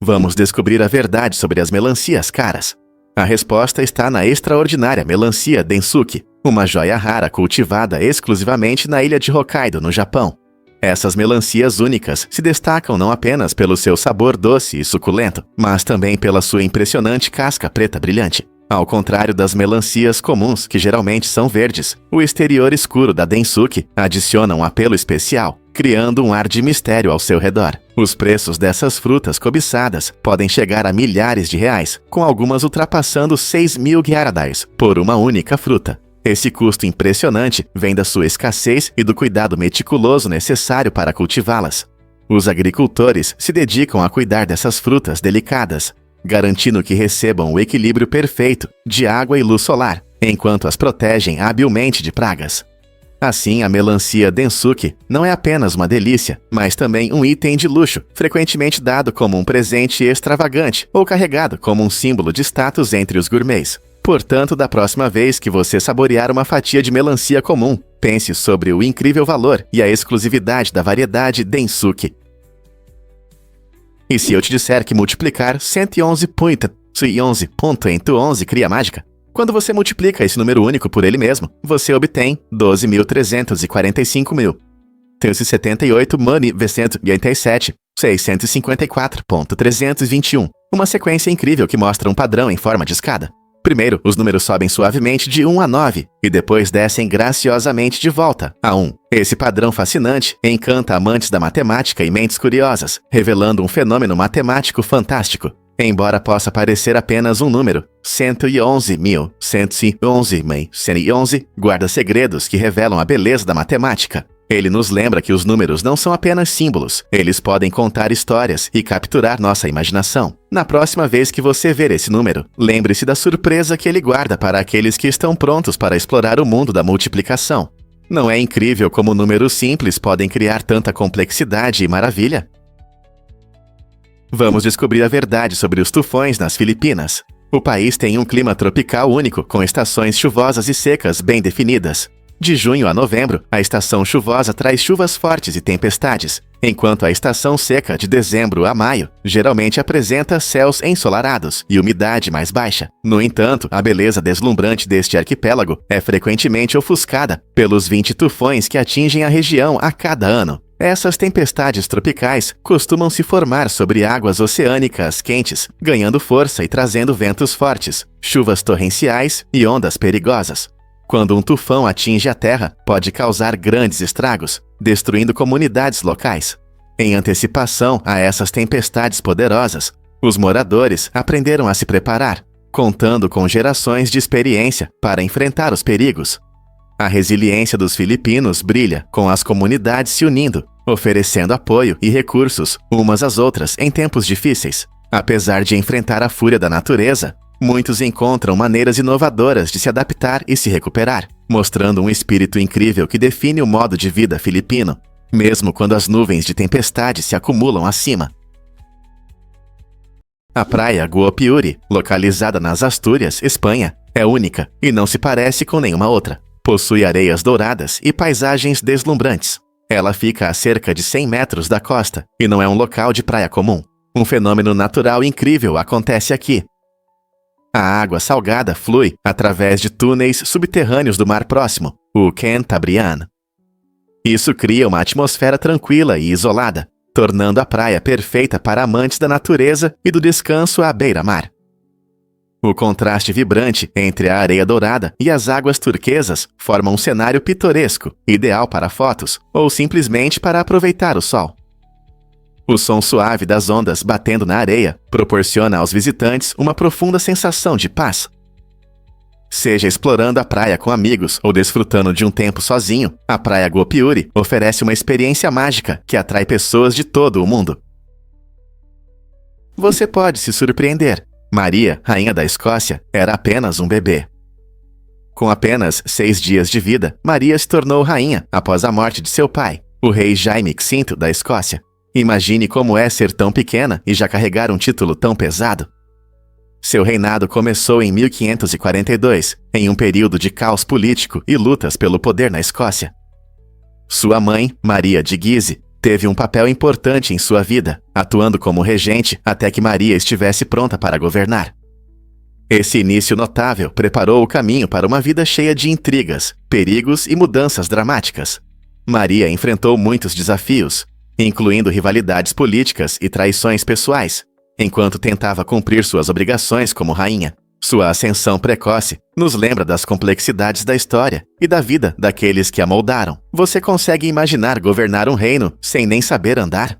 Vamos descobrir a verdade sobre as melancias caras. A resposta está na extraordinária melancia Densuke, uma joia rara cultivada exclusivamente na ilha de Hokkaido, no Japão. Essas melancias únicas se destacam não apenas pelo seu sabor doce e suculento, mas também pela sua impressionante casca preta brilhante. Ao contrário das melancias comuns, que geralmente são verdes, o exterior escuro da Densuke adiciona um apelo especial, criando um ar de mistério ao seu redor. Os preços dessas frutas cobiçadas podem chegar a milhares de reais, com algumas ultrapassando 6.000 gyaradas por uma única fruta. Esse custo impressionante vem da sua escassez e do cuidado meticuloso necessário para cultivá-las. Os agricultores se dedicam a cuidar dessas frutas delicadas, garantindo que recebam o equilíbrio perfeito de água e luz solar, enquanto as protegem habilmente de pragas. Assim, a melancia Densuke não é apenas uma delícia, mas também um item de luxo, frequentemente dado como um presente extravagante ou carregado como um símbolo de status entre os gourmets. Portanto, da próxima vez que você saborear uma fatia de melancia comum, pense sobre o incrível valor e a exclusividade da variedade Densuke. E se eu te disser que multiplicar 111.11 cria mágica? Quando você multiplica esse número único por ele mesmo, você obtém 12.345.654.321, uma sequência incrível que mostra um padrão em forma de escada. Primeiro, os números sobem suavemente de 1 a 9 e depois descem graciosamente de volta a 1. Esse padrão fascinante encanta amantes da matemática e mentes curiosas, revelando um fenômeno matemático fantástico. Embora possa parecer apenas um número, 111.111 guarda segredos que revelam a beleza da matemática. Ele nos lembra que os números não são apenas símbolos, eles podem contar histórias e capturar nossa imaginação. Na próxima vez que você ver esse número, lembre-se da surpresa que ele guarda para aqueles que estão prontos para explorar o mundo da multiplicação. Não é incrível como números simples podem criar tanta complexidade e maravilha? Vamos descobrir a verdade sobre os tufões nas Filipinas. O país tem um clima tropical único, com estações chuvosas e secas bem definidas. De junho a novembro, a estação chuvosa traz chuvas fortes e tempestades, enquanto a estação seca de dezembro a maio geralmente apresenta céus ensolarados e umidade mais baixa. No entanto, a beleza deslumbrante deste arquipélago é frequentemente ofuscada pelos 20 tufões que atingem a região a cada ano. Essas tempestades tropicais costumam se formar sobre águas oceânicas quentes, ganhando força e trazendo ventos fortes, chuvas torrenciais e ondas perigosas. Quando um tufão atinge a Terra, pode causar grandes estragos, destruindo comunidades locais. Em antecipação a essas tempestades poderosas, os moradores aprenderam a se preparar, contando com gerações de experiência para enfrentar os perigos. A resiliência dos filipinos brilha com as comunidades se unindo, oferecendo apoio e recursos umas às outras em tempos difíceis. Apesar de enfrentar a fúria da natureza, muitos encontram maneiras inovadoras de se adaptar e se recuperar, mostrando um espírito incrível que define o modo de vida filipino, mesmo quando as nuvens de tempestade se acumulam acima. A praia Guopiuri, localizada nas Astúrias, Espanha, é única e não se parece com nenhuma outra. Possui areias douradas e paisagens deslumbrantes. Ela fica a cerca de 100 metros da costa e não é um local de praia comum. Um fenômeno natural incrível acontece aqui. A água salgada flui através de túneis subterrâneos do mar próximo, o Cantabrian. Isso cria uma atmosfera tranquila e isolada, tornando a praia perfeita para amantes da natureza e do descanso à beira-mar. O contraste vibrante entre a areia dourada e as águas turquesas forma um cenário pitoresco, ideal para fotos ou simplesmente para aproveitar o sol. O som suave das ondas batendo na areia proporciona aos visitantes uma profunda sensação de paz. Seja explorando a praia com amigos ou desfrutando de um tempo sozinho, a praia Guopiuri oferece uma experiência mágica que atrai pessoas de todo o mundo. Você pode se surpreender. Maria, rainha da Escócia, era apenas um bebê. Com apenas 6 dias de vida, Maria se tornou rainha após a morte de seu pai, o rei Jaime V da Escócia. Imagine como é ser tão pequena e já carregar um título tão pesado. Seu reinado começou em 1542, em um período de caos político e lutas pelo poder na Escócia. Sua mãe, Maria de Guise, teve um papel importante em sua vida, atuando como regente até que Maria estivesse pronta para governar. Esse início notável preparou o caminho para uma vida cheia de intrigas, perigos e mudanças dramáticas. Maria enfrentou muitos desafios, incluindo rivalidades políticas e traições pessoais, enquanto tentava cumprir suas obrigações como rainha. Sua ascensão precoce nos lembra das complexidades da história e da vida daqueles que a moldaram. Você consegue imaginar governar um reino sem nem saber andar?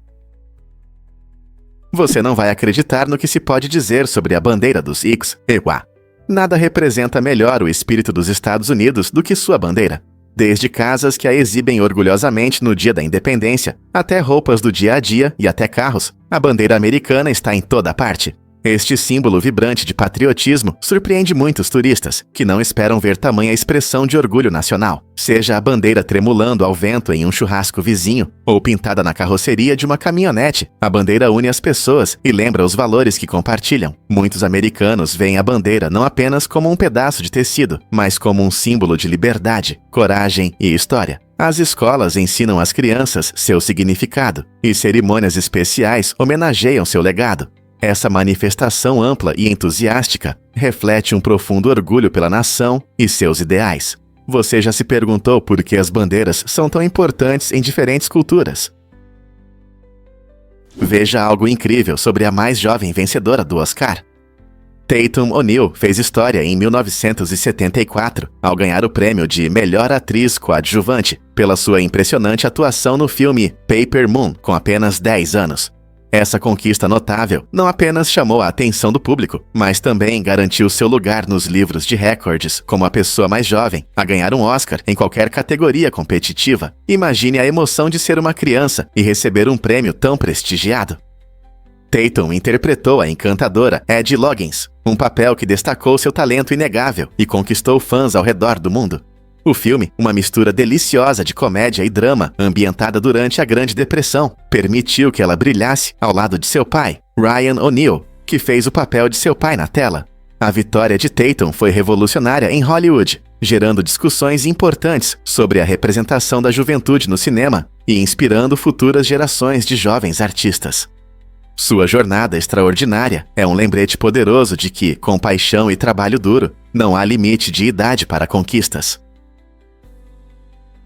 Você não vai acreditar no que se pode dizer sobre a bandeira dos Ix-Ewa. Nada representa melhor o espírito dos Estados Unidos do que sua bandeira. Desde casas que a exibem orgulhosamente no dia da independência, até roupas do dia a dia e até carros, a bandeira americana está em toda parte. Este símbolo vibrante de patriotismo surpreende muitos turistas, que não esperam ver tamanha expressão de orgulho nacional. Seja a bandeira tremulando ao vento em um churrasco vizinho, ou pintada na carroceria de uma caminhonete, a bandeira une as pessoas e lembra os valores que compartilham. Muitos americanos veem a bandeira não apenas como um pedaço de tecido, mas como um símbolo de liberdade, coragem e história. As escolas ensinam às crianças seu significado, e cerimônias especiais homenageiam seu legado. Essa manifestação ampla e entusiástica reflete um profundo orgulho pela nação e seus ideais. Você já se perguntou por que as bandeiras são tão importantes em diferentes culturas? Veja algo incrível sobre a mais jovem vencedora do Oscar. Tatum O'Neal fez história em 1974 ao ganhar o prêmio de Melhor Atriz Coadjuvante pela sua impressionante atuação no filme Paper Moon, com apenas 10 anos. Essa conquista notável não apenas chamou a atenção do público, mas também garantiu seu lugar nos livros de recordes como a pessoa mais jovem a ganhar um Oscar em qualquer categoria competitiva. Imagine a emoção de ser uma criança e receber um prêmio tão prestigiado. Tatum interpretou a encantadora Ed Loggins, um papel que destacou seu talento inegável e conquistou fãs ao redor do mundo. O filme, uma mistura deliciosa de comédia e drama, ambientada durante a Grande Depressão, permitiu que ela brilhasse ao lado de seu pai, Ryan O'Neal, que fez o papel de seu pai na tela. A vitória de Tatum foi revolucionária em Hollywood, gerando discussões importantes sobre a representação da juventude no cinema e inspirando futuras gerações de jovens artistas. Sua jornada extraordinária é um lembrete poderoso de que, com paixão e trabalho duro, não há limite de idade para conquistas.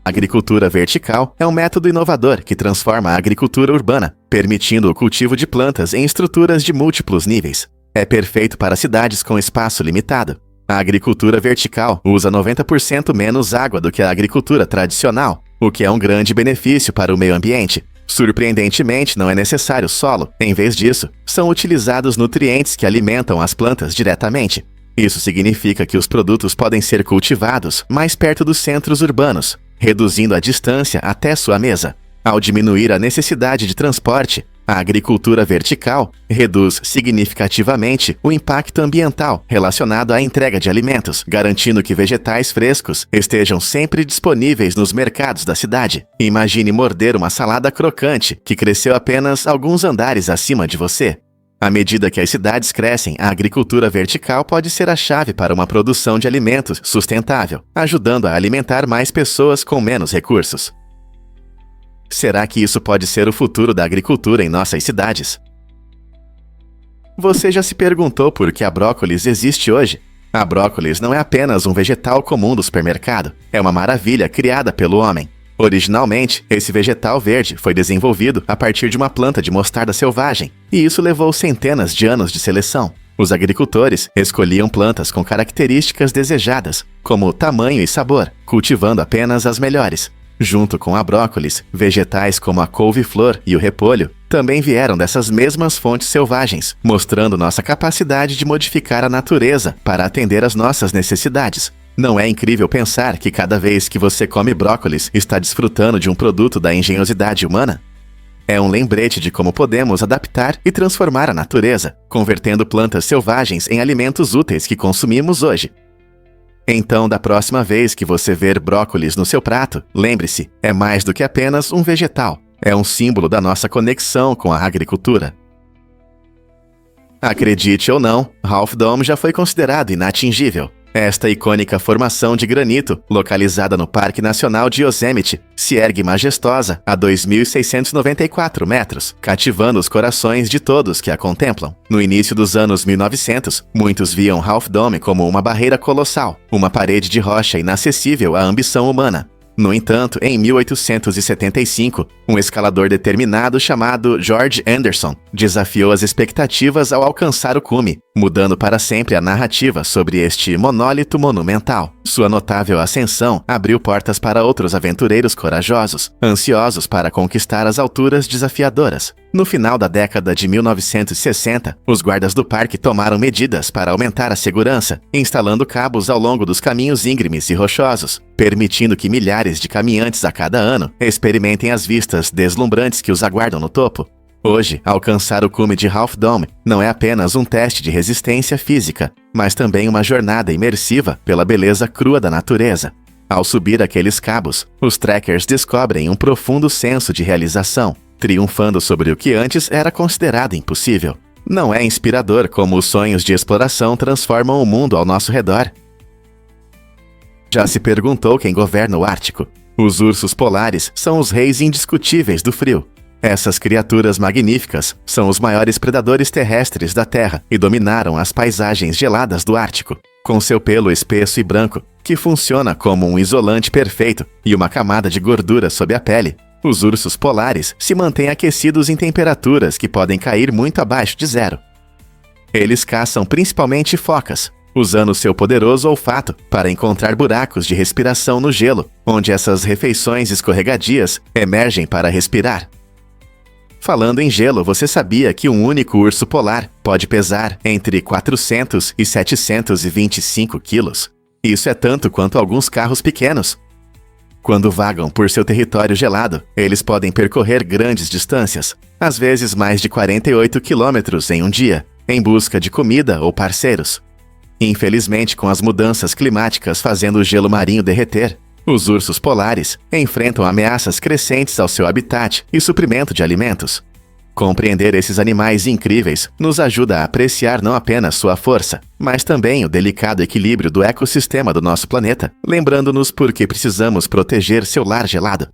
A agricultura vertical é um método inovador que transforma a agricultura urbana, permitindo o cultivo de plantas em estruturas de múltiplos níveis. É perfeito para cidades com espaço limitado. A agricultura vertical usa 90% menos água do que a agricultura tradicional, o que é um grande benefício para o meio ambiente. Surpreendentemente, não é necessário solo. Em vez disso, são utilizados nutrientes que alimentam as plantas diretamente. Isso significa que os produtos podem ser cultivados mais perto dos centros urbanos, reduzindo a distância até sua mesa. Ao diminuir a necessidade de transporte, a agricultura vertical reduz significativamente o impacto ambiental relacionado à entrega de alimentos, garantindo que vegetais frescos estejam sempre disponíveis nos mercados da cidade. Imagine morder uma salada crocante que cresceu apenas alguns andares acima de você. À medida que as cidades crescem, a agricultura vertical pode ser a chave para uma produção de alimentos sustentável, ajudando a alimentar mais pessoas com menos recursos. Será que isso pode ser o futuro da agricultura em nossas cidades? Você já se perguntou por que a brócolis existe hoje? A brócolis não é apenas um vegetal comum do supermercado, é uma maravilha criada pelo homem. Originalmente, esse vegetal verde foi desenvolvido a partir de uma planta de mostarda selvagem, e isso levou centenas de anos de seleção. Os agricultores escolhiam plantas com características desejadas, como tamanho e sabor, cultivando apenas as melhores. Junto com a brócolis, vegetais como a couve-flor e o repolho também vieram dessas mesmas fontes selvagens, mostrando nossa capacidade de modificar a natureza para atender às nossas necessidades. Não é incrível pensar que cada vez que você come brócolis está desfrutando de um produto da engenhosidade humana? É um lembrete de como podemos adaptar e transformar a natureza, convertendo plantas selvagens em alimentos úteis que consumimos hoje. Então, da próxima vez que você ver brócolis no seu prato, lembre-se, é mais do que apenas um vegetal. É um símbolo da nossa conexão com a agricultura. Acredite ou não, Half Dome já foi considerado inatingível. Esta icônica formação de granito, localizada no Parque Nacional de Yosemite, se ergue majestosa a 2.694 metros, cativando os corações de todos que a contemplam. No início dos anos 1900, muitos viam Half Dome como uma barreira colossal, uma parede de rocha inacessível à ambição humana. No entanto, em 1875, um escalador determinado chamado George Anderson desafiou as expectativas ao alcançar o cume, mudando para sempre a narrativa sobre este monólito monumental. Sua notável ascensão abriu portas para outros aventureiros corajosos, ansiosos para conquistar as alturas desafiadoras. No final da década de 1960, os guardas do parque tomaram medidas para aumentar a segurança, instalando cabos ao longo dos caminhos íngremes e rochosos, permitindo que milhares de caminhantes a cada ano experimentem as vistas deslumbrantes que os aguardam no topo. Hoje, alcançar o cume de Half Dome não é apenas um teste de resistência física, mas também uma jornada imersiva pela beleza crua da natureza. Ao subir aqueles cabos, os trekkers descobrem um profundo senso de realização, triunfando sobre o que antes era considerado impossível. Não é inspirador como os sonhos de exploração transformam o mundo ao nosso redor? Já se perguntou quem governa o Ártico? Os ursos polares são os reis indiscutíveis do frio. Essas criaturas magníficas são os maiores predadores terrestres da Terra e dominaram as paisagens geladas do Ártico. Com seu pelo espesso e branco, que funciona como um isolante perfeito, e uma camada de gordura sob a pele, os ursos polares se mantêm aquecidos em temperaturas que podem cair muito abaixo de zero. Eles caçam principalmente focas, usando seu poderoso olfato para encontrar buracos de respiração no gelo, onde essas refeições escorregadias emergem para respirar. Falando em gelo, você sabia que um único urso polar pode pesar entre 400 e 725 quilos? Isso é tanto quanto alguns carros pequenos. Quando vagam por seu território gelado, eles podem percorrer grandes distâncias, às vezes mais de 48 quilômetros em um dia, em busca de comida ou parceiros. Infelizmente, com as mudanças climáticas fazendo o gelo marinho derreter, os ursos polares enfrentam ameaças crescentes ao seu habitat e suprimento de alimentos. Compreender esses animais incríveis nos ajuda a apreciar não apenas sua força, mas também o delicado equilíbrio do ecossistema do nosso planeta, lembrando-nos por que precisamos proteger seu lar gelado.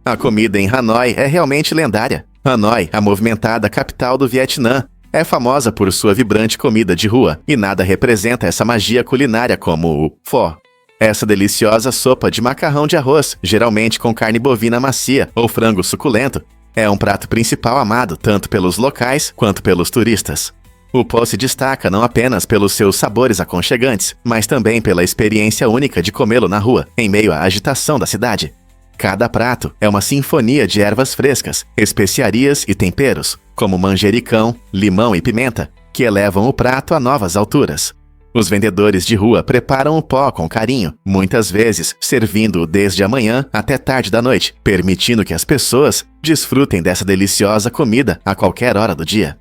A comida em Hanoi é realmente lendária. Hanoi, a movimentada capital do Vietnã, é famosa por sua vibrante comida de rua, e nada representa essa magia culinária como o pho. Essa deliciosa sopa de macarrão de arroz, geralmente com carne bovina macia ou frango suculento, é um prato principal amado tanto pelos locais quanto pelos turistas. O pho se destaca não apenas pelos seus sabores aconchegantes, mas também pela experiência única de comê-lo na rua, em meio à agitação da cidade. Cada prato é uma sinfonia de ervas frescas, especiarias e temperos, como manjericão, limão e pimenta, que elevam o prato a novas alturas. Os vendedores de rua preparam o pó com carinho, muitas vezes servindo-o desde a manhã até tarde da noite, permitindo que as pessoas desfrutem dessa deliciosa comida a qualquer hora do dia.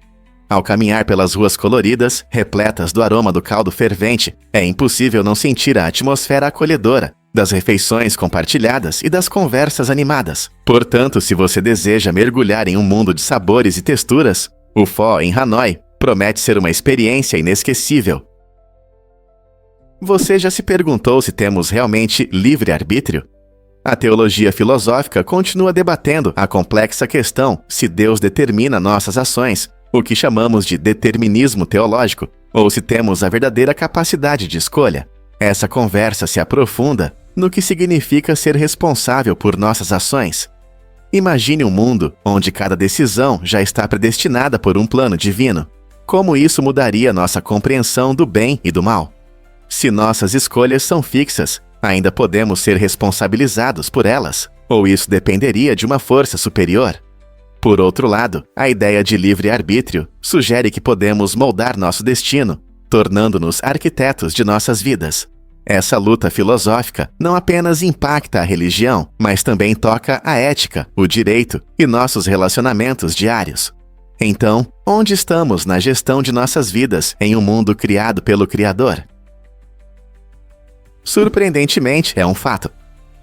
Ao caminhar pelas ruas coloridas, repletas do aroma do caldo fervente, é impossível não sentir a atmosfera acolhedora das refeições compartilhadas e das conversas animadas. Portanto, se você deseja mergulhar em um mundo de sabores e texturas, o pho em Hanoi promete ser uma experiência inesquecível. Você já se perguntou se temos realmente livre-arbítrio? A teologia filosófica continua debatendo a complexa questão se Deus determina nossas ações, o que chamamos de determinismo teológico, ou se temos a verdadeira capacidade de escolha. Essa conversa se aprofunda no que significa ser responsável por nossas ações. Imagine um mundo onde cada decisão já está predestinada por um plano divino. Como isso mudaria nossa compreensão do bem e do mal? Se nossas escolhas são fixas, ainda podemos ser responsabilizados por elas, ou isso dependeria de uma força superior? Por outro lado, a ideia de livre-arbítrio sugere que podemos moldar nosso destino, tornando-nos arquitetos de nossas vidas. Essa luta filosófica não apenas impacta a religião, mas também toca a ética, o direito e nossos relacionamentos diários. Então, onde estamos na gestão de nossas vidas em um mundo criado pelo Criador? Surpreendentemente, é um fato.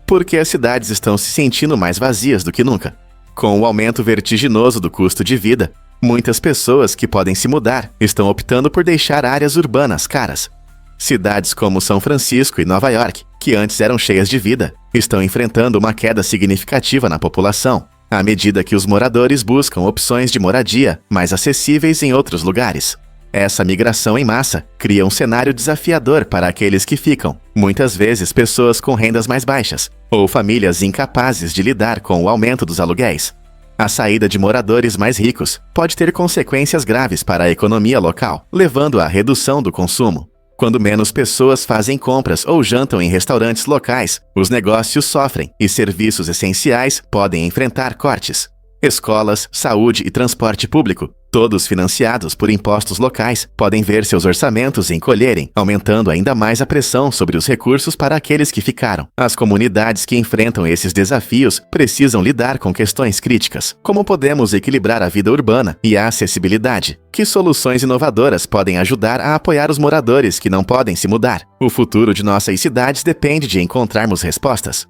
Porque as cidades estão se sentindo mais vazias do que nunca. Com o aumento vertiginoso do custo de vida, Muitas pessoas que podem se mudar estão optando por deixar áreas urbanas caras. Cidades como São Francisco e Nova York, que antes eram cheias de vida, estão enfrentando uma queda significativa na população, à medida que os moradores buscam opções de moradia mais acessíveis em outros lugares. Essa migração em massa cria um cenário desafiador para aqueles que ficam, muitas vezes pessoas com rendas mais baixas, ou famílias incapazes de lidar com o aumento dos aluguéis. A saída de moradores mais ricos pode ter consequências graves para a economia local, levando à redução do consumo. Quando menos pessoas fazem compras ou jantam em restaurantes locais, os negócios sofrem e serviços essenciais podem enfrentar cortes. Escolas, saúde e transporte público, todos financiados por impostos locais, podem ver seus orçamentos encolherem, aumentando ainda mais a pressão sobre os recursos para aqueles que ficaram. As comunidades que enfrentam esses desafios precisam lidar com questões críticas. Como podemos equilibrar a vida urbana e a acessibilidade? Que soluções inovadoras podem ajudar a apoiar os moradores que não podem se mudar? O futuro de nossas cidades depende de encontrarmos respostas.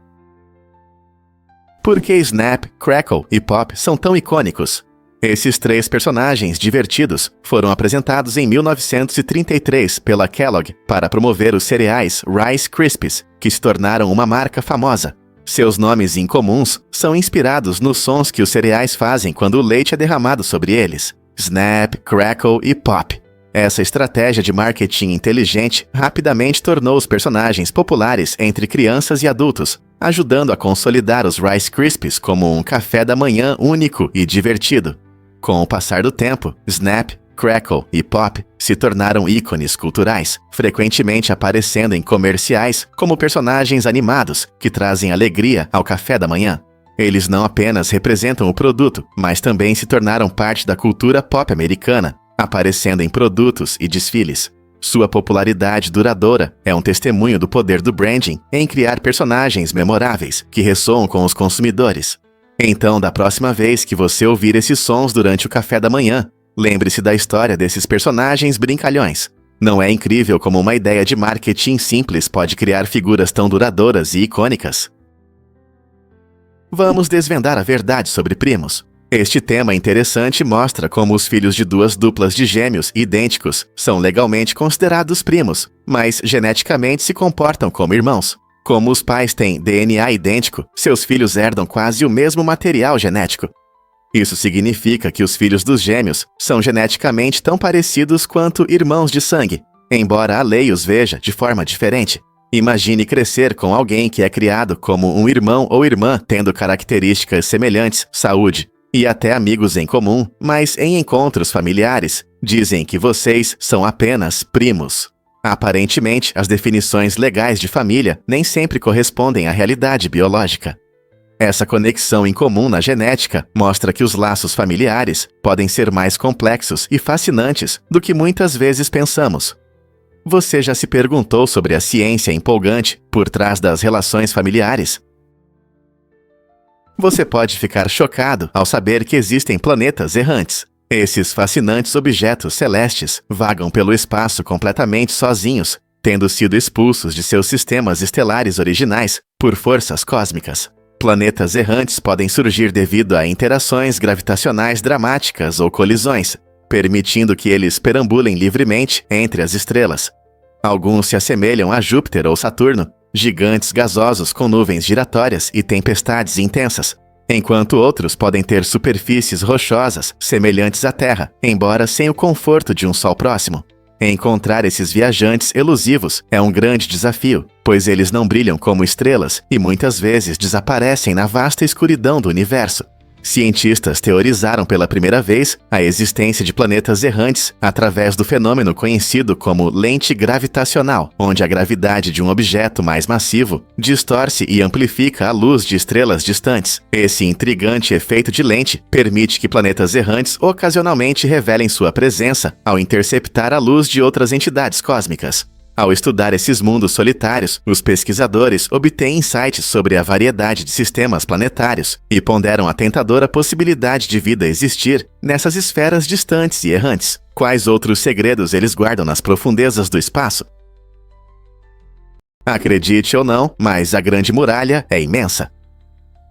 Por que Snap, Crackle e Pop são tão icônicos? Esses três personagens divertidos foram apresentados em 1933 pela Kellogg para promover os cereais Rice Krispies, que se tornaram uma marca famosa. Seus nomes incomuns são inspirados nos sons que os cereais fazem quando o leite é derramado sobre eles: Snap, Crackle e Pop. Essa estratégia de marketing inteligente rapidamente tornou os personagens populares entre crianças e adultos, ajudando a consolidar os Rice Krispies como um café da manhã único e divertido. Com o passar do tempo, Snap, Crackle e Pop se tornaram ícones culturais, frequentemente aparecendo em comerciais como personagens animados que trazem alegria ao café da manhã. Eles não apenas representam o produto, mas também se tornaram parte da cultura pop americana, aparecendo em produtos e desfiles. Sua popularidade duradoura é um testemunho do poder do branding em criar personagens memoráveis que ressoam com os consumidores. Então, da próxima vez que você ouvir esses sons durante o café da manhã, lembre-se da história desses personagens brincalhões. Não é incrível como uma ideia de marketing simples pode criar figuras tão duradouras e icônicas? Vamos desvendar a verdade sobre primos. Este tema interessante mostra como os filhos de duas duplas de gêmeos idênticos são legalmente considerados primos, mas geneticamente se comportam como irmãos. Como os pais têm DNA idêntico, seus filhos herdam quase o mesmo material genético. Isso significa que os filhos dos gêmeos são geneticamente tão parecidos quanto irmãos de sangue, embora a lei os veja de forma diferente. Imagine crescer com alguém que é criado como um irmão ou irmã tendo características semelhantes, saúde e até amigos em comum, mas em encontros familiares, dizem que vocês são apenas primos. Aparentemente, as definições legais de família nem sempre correspondem à realidade biológica. Essa conexão incomum na genética mostra que os laços familiares podem ser mais complexos e fascinantes do que muitas vezes pensamos. Você já se perguntou sobre a ciência empolgante por trás das relações familiares? Você pode ficar chocado ao saber que existem planetas errantes. Esses fascinantes objetos celestes vagam pelo espaço completamente sozinhos, tendo sido expulsos de seus sistemas estelares originais por forças cósmicas. Planetas errantes podem surgir devido a interações gravitacionais dramáticas ou colisões, permitindo que eles perambulem livremente entre as estrelas. Alguns se assemelham a Júpiter ou Saturno, gigantes gasosos com nuvens giratórias e tempestades intensas, enquanto outros podem ter superfícies rochosas semelhantes à Terra, embora sem o conforto de um Sol próximo. Encontrar esses viajantes elusivos é um grande desafio, pois eles não brilham como estrelas e muitas vezes desaparecem na vasta escuridão do universo. Cientistas teorizaram pela primeira vez a existência de planetas errantes através do fenômeno conhecido como lente gravitacional, onde a gravidade de um objeto mais massivo distorce e amplifica a luz de estrelas distantes. Esse intrigante efeito de lente permite que planetas errantes ocasionalmente revelem sua presença ao interceptar a luz de outras entidades cósmicas. Ao estudar esses mundos solitários, os pesquisadores obtêm insights sobre a variedade de sistemas planetários e ponderam a tentadora possibilidade de vida existir nessas esferas distantes e errantes. Quais outros segredos eles guardam nas profundezas do espaço? Acredite ou não, mas a Grande Muralha é imensa.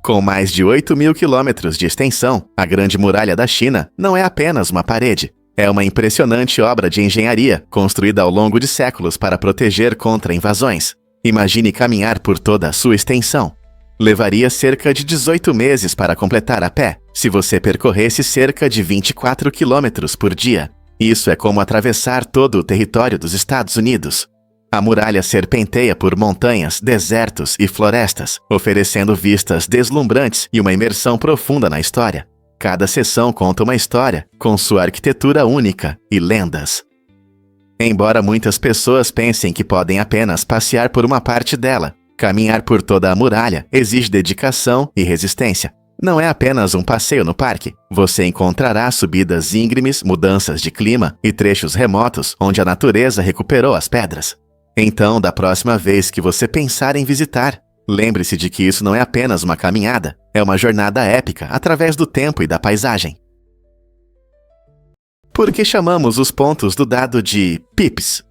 Com mais de 8.000 quilômetros de extensão, a Grande Muralha da China não é apenas uma parede. É uma impressionante obra de engenharia construída ao longo de séculos para proteger contra invasões. Imagine caminhar por toda a sua extensão. Levaria cerca de 18 meses para completar a pé, se você percorresse cerca de 24 quilômetros por dia. Isso é como atravessar todo o território dos Estados Unidos. A muralha serpenteia por montanhas, desertos e florestas, oferecendo vistas deslumbrantes e uma imersão profunda na história. Cada seção conta uma história, com sua arquitetura única e lendas. Embora muitas pessoas pensem que podem apenas passear por uma parte dela, caminhar por toda a muralha exige dedicação e resistência. Não é apenas um passeio no parque. Você encontrará subidas íngremes, mudanças de clima e trechos remotos onde a natureza recuperou as pedras. Então, da próxima vez que você pensar em visitar, lembre-se de que isso não é apenas uma caminhada, é uma jornada épica através do tempo e da paisagem. Por que chamamos os pontos do dado de pips?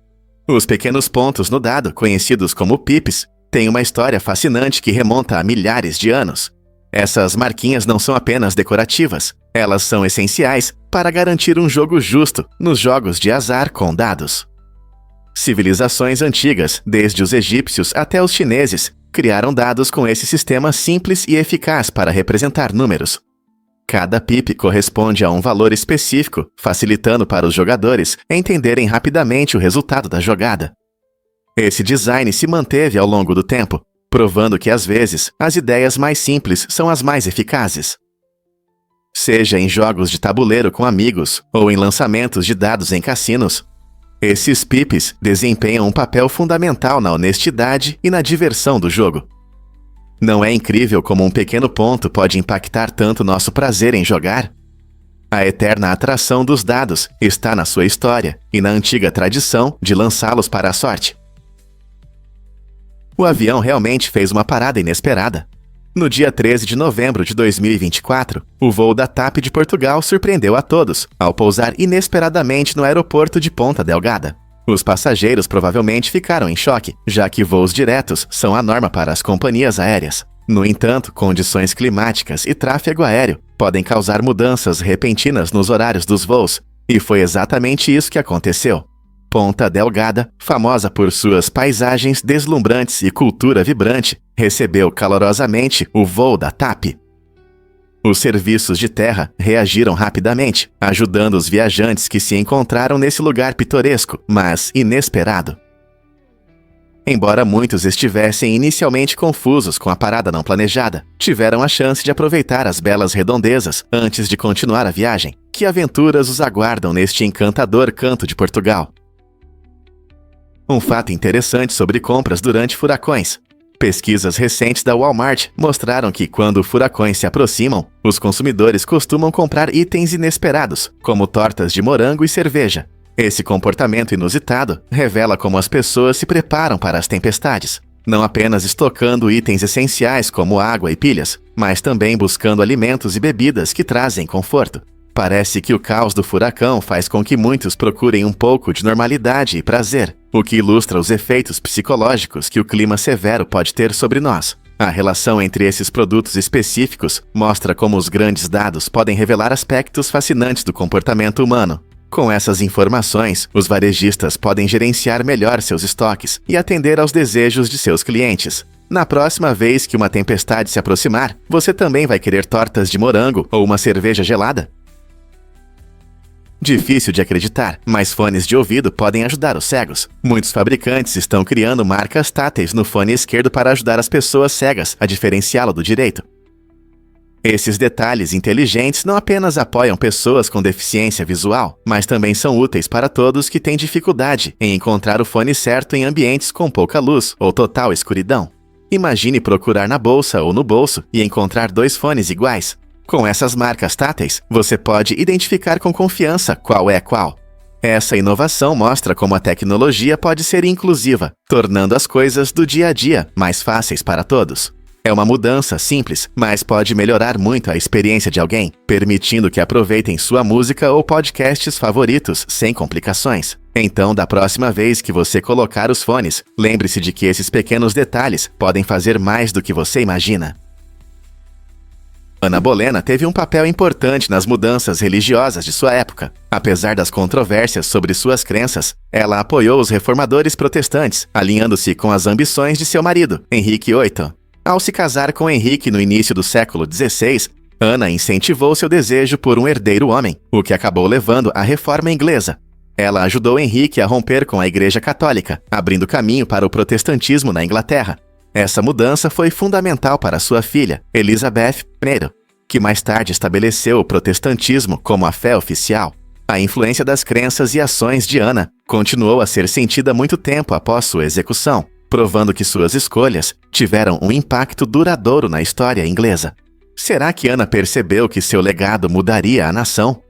Os pequenos pontos no dado, conhecidos como pips, têm uma história fascinante que remonta a milhares de anos. Essas marquinhas não são apenas decorativas, elas são essenciais para garantir um jogo justo nos jogos de azar com dados. Civilizações antigas, desde os egípcios até os chineses, criaram dados com esse sistema simples e eficaz para representar números. Cada pip corresponde a um valor específico, facilitando para os jogadores entenderem rapidamente o resultado da jogada. Esse design se manteve ao longo do tempo, provando que às vezes as ideias mais simples são as mais eficazes. Seja em jogos de tabuleiro com amigos ou em lançamentos de dados em cassinos, esses pips desempenham um papel fundamental na honestidade e na diversão do jogo. Não é incrível como um pequeno ponto pode impactar tanto nosso prazer em jogar? A eterna atração dos dados está na sua história e na antiga tradição de lançá-los para a sorte. O avião realmente fez uma parada inesperada. No dia 13 de novembro de 2024, o voo da TAP de Portugal surpreendeu a todos, ao pousar inesperadamente no aeroporto de Ponta Delgada. Os passageiros provavelmente ficaram em choque, já que voos diretos são a norma para as companhias aéreas. No entanto, condições climáticas e tráfego aéreo podem causar mudanças repentinas nos horários dos voos, e foi exatamente isso que aconteceu. Ponta Delgada, famosa por suas paisagens deslumbrantes e cultura vibrante, recebeu calorosamente o voo da TAP. Os serviços de terra reagiram rapidamente, ajudando os viajantes que se encontraram nesse lugar pitoresco, mas inesperado. Embora muitos estivessem inicialmente confusos com a parada não planejada, tiveram a chance de aproveitar as belas redondezas antes de continuar a viagem. Que aventuras os aguardam neste encantador canto de Portugal? Um fato interessante sobre compras durante furacões. Pesquisas recentes da Walmart mostraram que, quando furacões se aproximam, os consumidores costumam comprar itens inesperados, como tortas de morango e cerveja. Esse comportamento inusitado revela como as pessoas se preparam para as tempestades, não apenas estocando itens essenciais como água e pilhas, mas também buscando alimentos e bebidas que trazem conforto. Parece que o caos do furacão faz com que muitos procurem um pouco de normalidade e prazer, o que ilustra os efeitos psicológicos que o clima severo pode ter sobre nós. A relação entre esses produtos específicos mostra como os grandes dados podem revelar aspectos fascinantes do comportamento humano. Com essas informações, os varejistas podem gerenciar melhor seus estoques e atender aos desejos de seus clientes. Na próxima vez que uma tempestade se aproximar, você também vai querer tortas de morango ou uma cerveja gelada? Difícil de acreditar, mas fones de ouvido podem ajudar os cegos. Muitos fabricantes estão criando marcas táteis no fone esquerdo para ajudar as pessoas cegas a diferenciá-lo do direito. Esses detalhes inteligentes não apenas apoiam pessoas com deficiência visual, mas também são úteis para todos que têm dificuldade em encontrar o fone certo em ambientes com pouca luz ou total escuridão. Imagine procurar na bolsa ou no bolso e encontrar dois fones iguais. Com essas marcas táteis, você pode identificar com confiança qual é qual. Essa inovação mostra como a tecnologia pode ser inclusiva, tornando as coisas do dia a dia mais fáceis para todos. É uma mudança simples, mas pode melhorar muito a experiência de alguém, permitindo que aproveitem sua música ou podcasts favoritos sem complicações. Então, da próxima vez que você colocar os fones, lembre-se de que esses pequenos detalhes podem fazer mais do que você imagina. Ana Bolena teve um papel importante nas mudanças religiosas de sua época. Apesar das controvérsias sobre suas crenças, ela apoiou os reformadores protestantes, alinhando-se com as ambições de seu marido, Henrique VIII. Ao se casar com Henrique no início do século XVI, Ana incentivou seu desejo por um herdeiro homem, o que acabou levando à Reforma Inglesa. Ela ajudou Henrique a romper com a Igreja Católica, abrindo caminho para o protestantismo na Inglaterra. Essa mudança foi fundamental para sua filha, Elizabeth I, que mais tarde estabeleceu o protestantismo como a fé oficial. A influência das crenças e ações de Ana continuou a ser sentida muito tempo após sua execução, provando que suas escolhas tiveram um impacto duradouro na história inglesa. Será que Ana percebeu que seu legado mudaria a nação?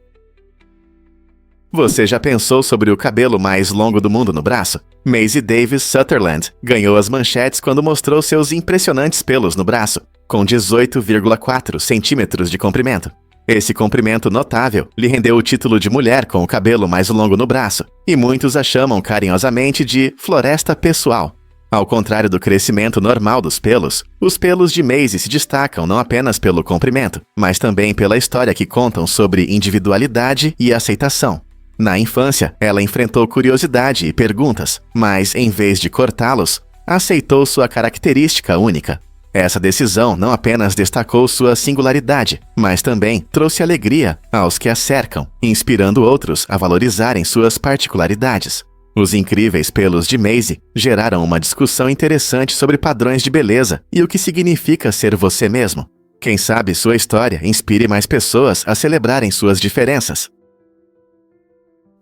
Você já pensou sobre o cabelo mais longo do mundo no braço? Maisie Davis Sutherland ganhou as manchetes quando mostrou seus impressionantes pelos no braço, com 18,4 centímetros de comprimento. Esse comprimento notável lhe rendeu o título de mulher com o cabelo mais longo no braço, e muitos a chamam carinhosamente de floresta pessoal. Ao contrário do crescimento normal dos pelos, os pelos de Maisie se destacam não apenas pelo comprimento, mas também pela história que contam sobre individualidade e aceitação. Na infância, ela enfrentou curiosidade e perguntas, mas, em vez de cortá-los, aceitou sua característica única. Essa decisão não apenas destacou sua singularidade, mas também trouxe alegria aos que a cercam, inspirando outros a valorizarem suas particularidades. Os incríveis pelos de Maisie geraram uma discussão interessante sobre padrões de beleza e o que significa ser você mesmo. Quem sabe sua história inspire mais pessoas a celebrarem suas diferenças.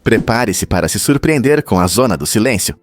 Prepare-se para se surpreender com a Zona do Silêncio.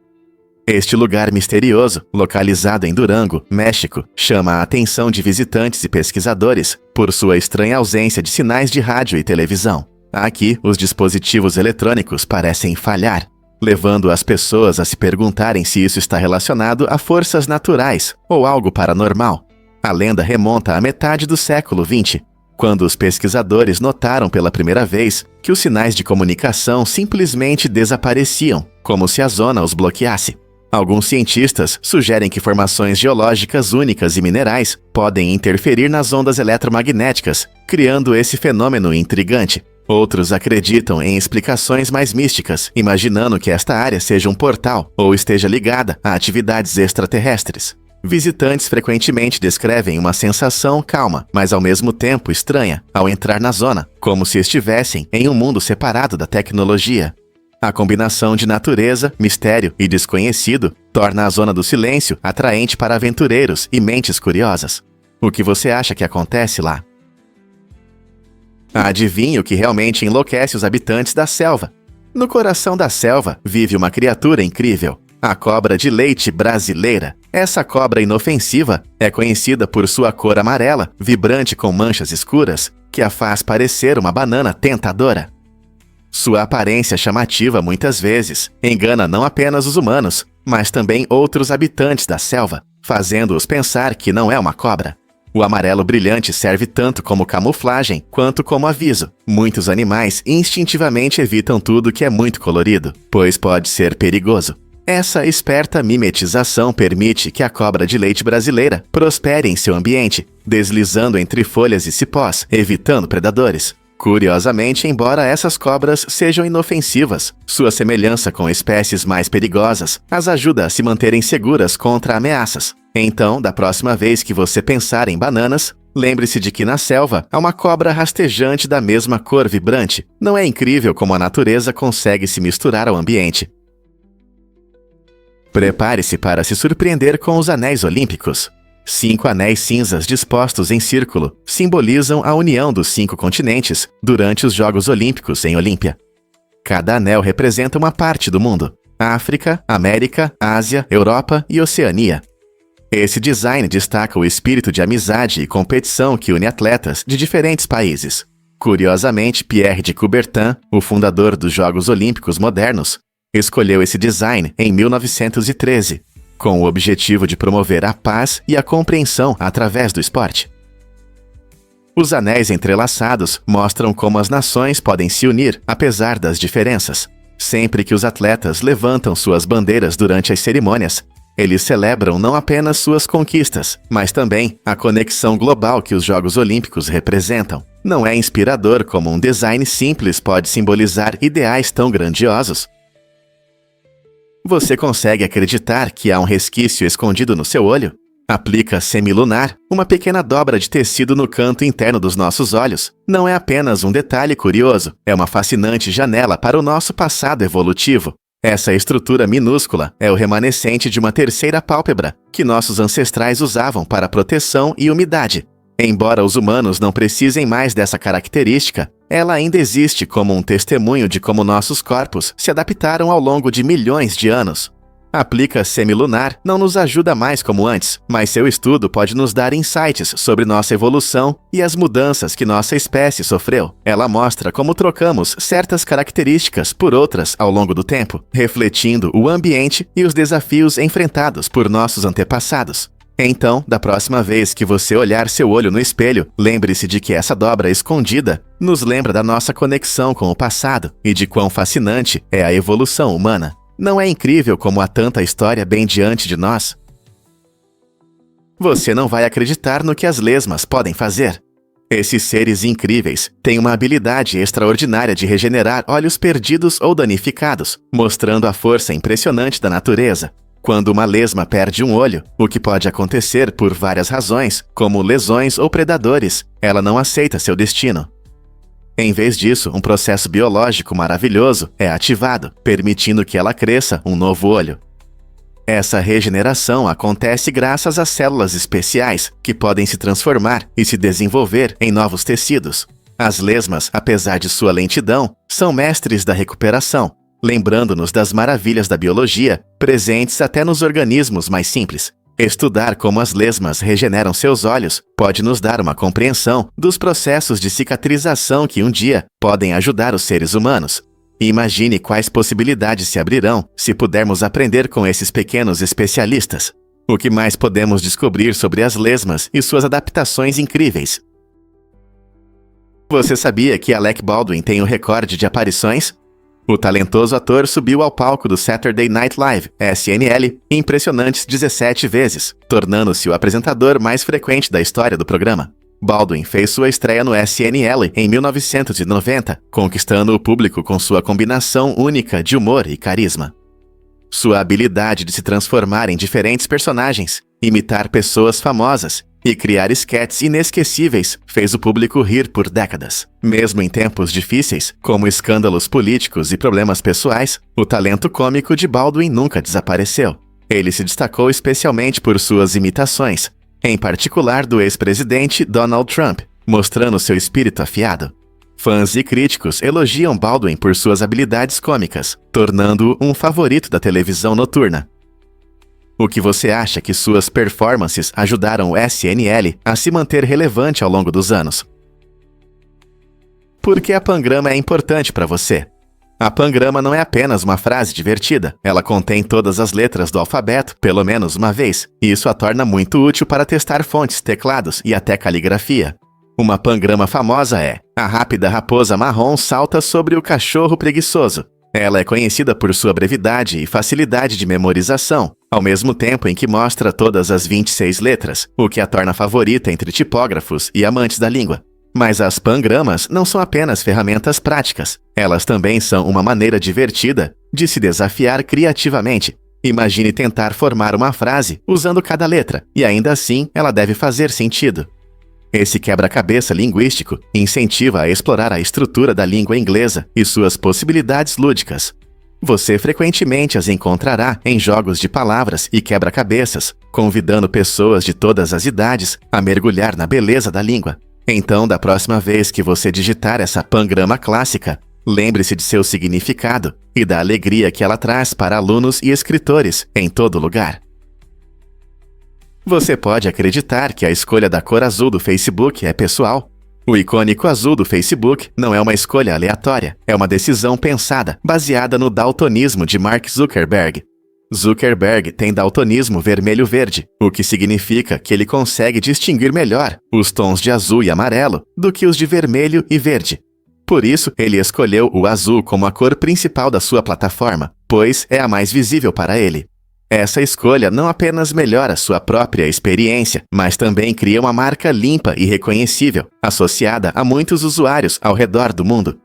Este lugar misterioso, localizado em Durango, México, chama a atenção de visitantes e pesquisadores por sua estranha ausência de sinais de rádio e televisão. Aqui, os dispositivos eletrônicos parecem falhar, levando as pessoas a se perguntarem se isso está relacionado a forças naturais ou algo paranormal. A lenda remonta à metade do século XX, quando os pesquisadores notaram pela primeira vez que os sinais de comunicação simplesmente desapareciam, como se a zona os bloqueasse. Alguns cientistas sugerem que formações geológicas únicas e minerais podem interferir nas ondas eletromagnéticas, criando esse fenômeno intrigante. Outros acreditam em explicações mais místicas, imaginando que esta área seja um portal ou esteja ligada a atividades extraterrestres. Visitantes frequentemente descrevem uma sensação calma, mas ao mesmo tempo estranha, ao entrar na zona, como se estivessem em um mundo separado da tecnologia. A combinação de natureza, mistério e desconhecido torna a Zona do Silêncio atraente para aventureiros e mentes curiosas. O que você acha que acontece lá? Adivinhe o que realmente enlouquece os habitantes da selva. No coração da selva vive uma criatura incrível, a cobra de leite brasileira. Essa cobra inofensiva é conhecida por sua cor amarela, vibrante com manchas escuras, que a faz parecer uma banana tentadora. Sua aparência chamativa muitas vezes engana não apenas os humanos, mas também outros habitantes da selva, fazendo-os pensar que não é uma cobra. O amarelo brilhante serve tanto como camuflagem quanto como aviso. Muitos animais instintivamente evitam tudo que é muito colorido, pois pode ser perigoso. Essa esperta mimetização permite que a cobra de leite brasileira prospere em seu ambiente, deslizando entre folhas e cipós, evitando predadores. Curiosamente, embora essas cobras sejam inofensivas, sua semelhança com espécies mais perigosas as ajuda a se manterem seguras contra ameaças. Então, da próxima vez que você pensar em bananas, lembre-se de que na selva há uma cobra rastejante da mesma cor vibrante. Não é incrível como a natureza consegue se misturar ao ambiente? Prepare-se para se surpreender com os anéis olímpicos. 5 anéis cinzas dispostos em círculo simbolizam a união dos 5 continentes durante os Jogos Olímpicos em Olímpia. Cada anel representa uma parte do mundo: África, América, Ásia, Europa e Oceania. Esse design destaca o espírito de amizade e competição que une atletas de diferentes países. Curiosamente, Pierre de Coubertin, o fundador dos Jogos Olímpicos modernos, escolheu esse design em 1913, com o objetivo de promover a paz e a compreensão através do esporte. Os anéis entrelaçados mostram como as nações podem se unir apesar das diferenças. Sempre que os atletas levantam suas bandeiras durante as cerimônias, Eles celebram não apenas suas conquistas, mas também a conexão global que os Jogos Olímpicos representam. Não é inspirador como um design simples pode simbolizar ideais tão grandiosos? Você consegue acreditar que há um resquício escondido no seu olho? A plica semilunar, uma pequena dobra de tecido no canto interno dos nossos olhos, não é apenas um detalhe curioso, é uma fascinante janela para o nosso passado evolutivo. Essa estrutura minúscula é o remanescente de uma terceira pálpebra que nossos ancestrais usavam para proteção e umidade. Embora os humanos não precisem mais dessa característica, ela ainda existe como um testemunho de como nossos corpos se adaptaram ao longo de milhões de anos. A plica semilunar não nos ajuda mais como antes, mas seu estudo pode nos dar insights sobre nossa evolução e as mudanças que nossa espécie sofreu. Ela mostra como trocamos certas características por outras ao longo do tempo, refletindo o ambiente e os desafios enfrentados por nossos antepassados. Então, da próxima vez que você olhar seu olho no espelho, lembre-se de que essa dobra escondida nos lembra da nossa conexão com o passado e de quão fascinante é a evolução humana. Não é incrível como há tanta história bem diante de nós? Você não vai acreditar no que as lesmas podem fazer. Esses seres incríveis têm uma habilidade extraordinária de regenerar olhos perdidos ou danificados, mostrando a força impressionante da natureza. Quando uma lesma perde um olho, o que pode acontecer por várias razões, como lesões ou predadores, ela não aceita seu destino. Em vez disso, um processo biológico maravilhoso é ativado, permitindo que ela cresça um novo olho. Essa regeneração acontece graças a células especiais, que podem se transformar e se desenvolver em novos tecidos. As lesmas, apesar de sua lentidão, são mestres da recuperação, lembrando-nos das maravilhas da biologia, presentes até nos organismos mais simples. Estudar como as lesmas regeneram seus olhos pode nos dar uma compreensão dos processos de cicatrização que um dia podem ajudar os seres humanos. Imagine quais possibilidades se abrirão se pudermos aprender com esses pequenos especialistas. O que mais podemos descobrir sobre as lesmas e suas adaptações incríveis? Você sabia que Alec Baldwin tem o recorde de aparições? O talentoso ator subiu ao palco do Saturday Night Live, SNL, impressionantes 17 vezes, tornando-se o apresentador mais frequente da história do programa. Baldwin fez sua estreia no SNL em 1990, conquistando o público com sua combinação única de humor e carisma. Sua habilidade de se transformar em diferentes personagens, imitar pessoas famosas e criar esquetes inesquecíveis fez o público rir por décadas. Mesmo em tempos difíceis, como escândalos políticos e problemas pessoais, o talento cômico de Baldwin nunca desapareceu. Ele se destacou especialmente por suas imitações, em particular do ex-presidente Donald Trump, mostrando seu espírito afiado. Fãs e críticos elogiam Baldwin por suas habilidades cômicas, tornando-o um favorito da televisão noturna. O que você acha que suas performances ajudaram o SNL a se manter relevante ao longo dos anos? Por que a pangrama é importante para você? A pangrama não é apenas uma frase divertida, ela contém todas as letras do alfabeto, pelo menos uma vez, e isso a torna muito útil para testar fontes, teclados e até caligrafia. Uma pangrama famosa é: a rápida raposa marrom salta sobre o cachorro preguiçoso. Ela é conhecida por sua brevidade e facilidade de memorização, ao mesmo tempo em que mostra todas as 26 letras, o que a torna favorita entre tipógrafos e amantes da língua. Mas as pangramas não são apenas ferramentas práticas, elas também são uma maneira divertida de se desafiar criativamente. Imagine tentar formar uma frase usando cada letra, e ainda assim ela deve fazer sentido. Esse quebra-cabeça linguístico incentiva a explorar a estrutura da língua inglesa e suas possibilidades lúdicas. Você frequentemente as encontrará em jogos de palavras e quebra-cabeças, convidando pessoas de todas as idades a mergulhar na beleza da língua. Então, da próxima vez que você digitar essa pangrama clássica, lembre-se de seu significado e da alegria que ela traz para alunos e escritores em todo lugar. Você pode acreditar que a escolha da cor azul do Facebook é pessoal. O icônico azul do Facebook não é uma escolha aleatória, é uma decisão pensada, baseada no daltonismo de Mark Zuckerberg. Zuckerberg tem daltonismo vermelho-verde, o que significa que ele consegue distinguir melhor os tons de azul e amarelo do que os de vermelho e verde. Por isso, ele escolheu o azul como a cor principal da sua plataforma, pois é a mais visível para ele. Essa escolha não apenas melhora sua própria experiência, mas também cria uma marca limpa e reconhecível, associada a muitos usuários ao redor do mundo.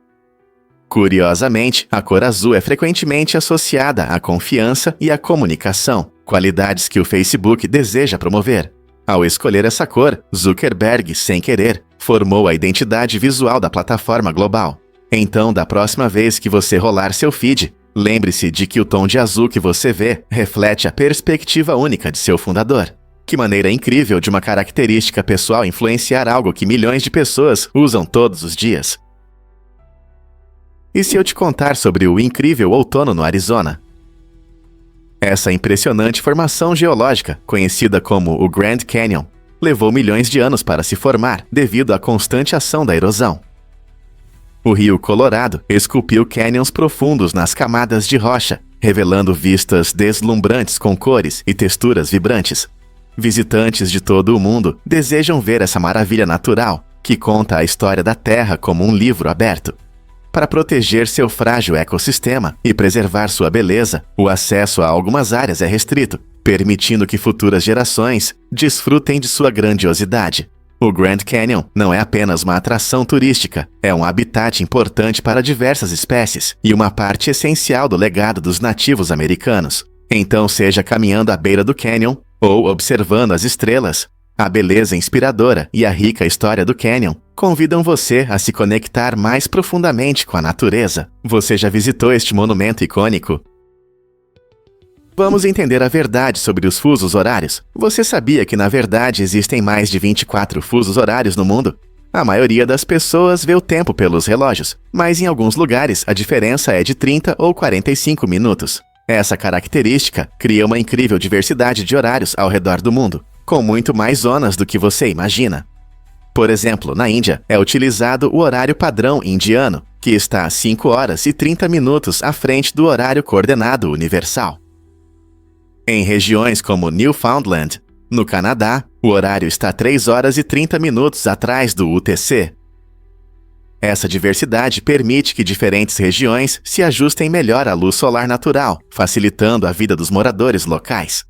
Curiosamente, a cor azul é frequentemente associada à confiança e à comunicação, qualidades que o Facebook deseja promover. Ao escolher essa cor, Zuckerberg, sem querer, formou a identidade visual da plataforma global. Então, da próxima vez que você rolar seu feed, lembre-se de que o tom de azul que você vê reflete a perspectiva única de seu fundador. Que maneira incrível de uma característica pessoal influenciar algo que milhões de pessoas usam todos os dias. E se eu te contar sobre o incrível outono no Arizona? Essa impressionante formação geológica, conhecida como o Grand Canyon, levou milhões de anos para se formar devido à constante ação da erosão. O rio Colorado esculpiu cânions profundos nas camadas de rocha, revelando vistas deslumbrantes com cores e texturas vibrantes. Visitantes de todo o mundo desejam ver essa maravilha natural, que conta a história da Terra como um livro aberto. Para proteger seu frágil ecossistema e preservar sua beleza, o acesso a algumas áreas é restrito, permitindo que futuras gerações desfrutem de sua grandiosidade. O Grand Canyon não é apenas uma atração turística, é um habitat importante para diversas espécies e uma parte essencial do legado dos nativos americanos. Então, seja caminhando à beira do canyon ou observando as estrelas, a beleza inspiradora e a rica história do canyon convidam você a se conectar mais profundamente com a natureza. Você já visitou este monumento icônico? Vamos entender a verdade sobre os fusos horários. Você sabia que, na verdade, existem mais de 24 fusos horários no mundo? A maioria das pessoas vê o tempo pelos relógios, mas em alguns lugares a diferença é de 30 ou 45 minutos. Essa característica cria uma incrível diversidade de horários ao redor do mundo, com muito mais zonas do que você imagina. Por exemplo, na Índia, é utilizado o horário padrão indiano, que está 5 horas e 30 minutos à frente do horário coordenado universal. Em regiões como Newfoundland, no Canadá, o horário está 3 horas e 30 minutos atrás do UTC. Essa diversidade permite que diferentes regiões se ajustem melhor à luz solar natural, facilitando a vida dos moradores locais.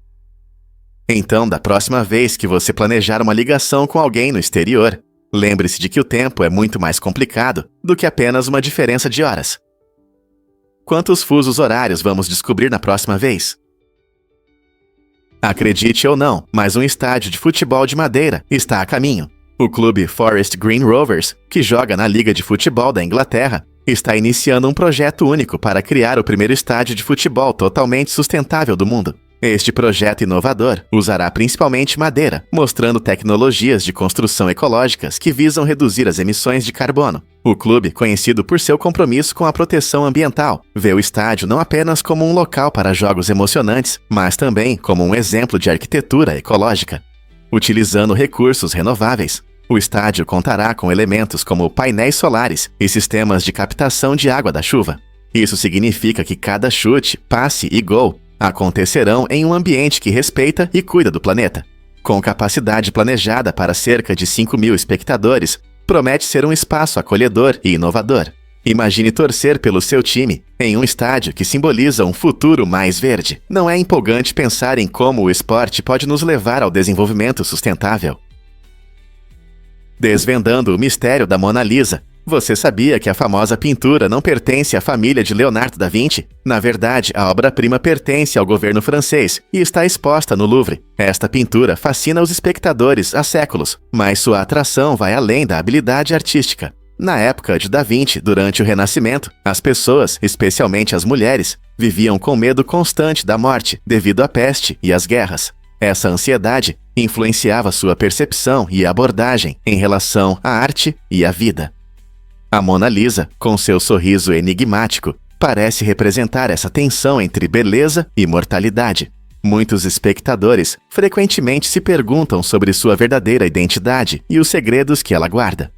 Então, da próxima vez que você planejar uma ligação com alguém no exterior, lembre-se de que o tempo é muito mais complicado do que apenas uma diferença de horas. Quantos fusos horários vamos descobrir na próxima vez? Acredite ou não, mas um estádio de futebol de madeira está a caminho. O clube Forest Green Rovers, que joga na Liga de Futebol da Inglaterra, está iniciando um projeto único para criar o primeiro estádio de futebol totalmente sustentável do mundo. Este projeto inovador usará principalmente madeira, mostrando tecnologias de construção ecológicas que visam reduzir as emissões de carbono. O clube, conhecido por seu compromisso com a proteção ambiental, vê o estádio não apenas como um local para jogos emocionantes, mas também como um exemplo de arquitetura ecológica. Utilizando recursos renováveis, o estádio contará com elementos como painéis solares e sistemas de captação de água da chuva. Isso significa que cada chute, passe e gol acontecerão em um ambiente que respeita e cuida do planeta. Com capacidade planejada para cerca de 5.000 espectadores, promete ser um espaço acolhedor e inovador. Imagine torcer pelo seu time em um estádio que simboliza um futuro mais verde. Não é empolgante pensar em como o esporte pode nos levar ao desenvolvimento sustentável? Desvendando o mistério da Mona Lisa, você sabia que a famosa pintura não pertence à família de Leonardo da Vinci? Na verdade, a obra-prima pertence ao governo francês e está exposta no Louvre. Esta pintura fascina os espectadores há séculos, mas sua atração vai além da habilidade artística. Na época de Da Vinci, durante o Renascimento, as pessoas, especialmente as mulheres, viviam com medo constante da morte devido à peste e às guerras. Essa ansiedade influenciava sua percepção e abordagem em relação à arte e à vida. A Mona Lisa, com seu sorriso enigmático, parece representar essa tensão entre beleza e mortalidade. Muitos espectadores frequentemente se perguntam sobre sua verdadeira identidade e os segredos que ela guarda.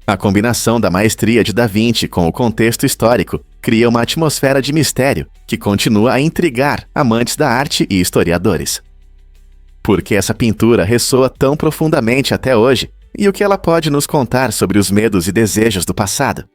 A combinação da maestria de Da Vinci com o contexto histórico cria uma atmosfera de mistério que continua a intrigar amantes da arte e historiadores. Por que essa pintura ressoa tão profundamente até hoje? E o que ela pode nos contar sobre os medos e desejos do passado?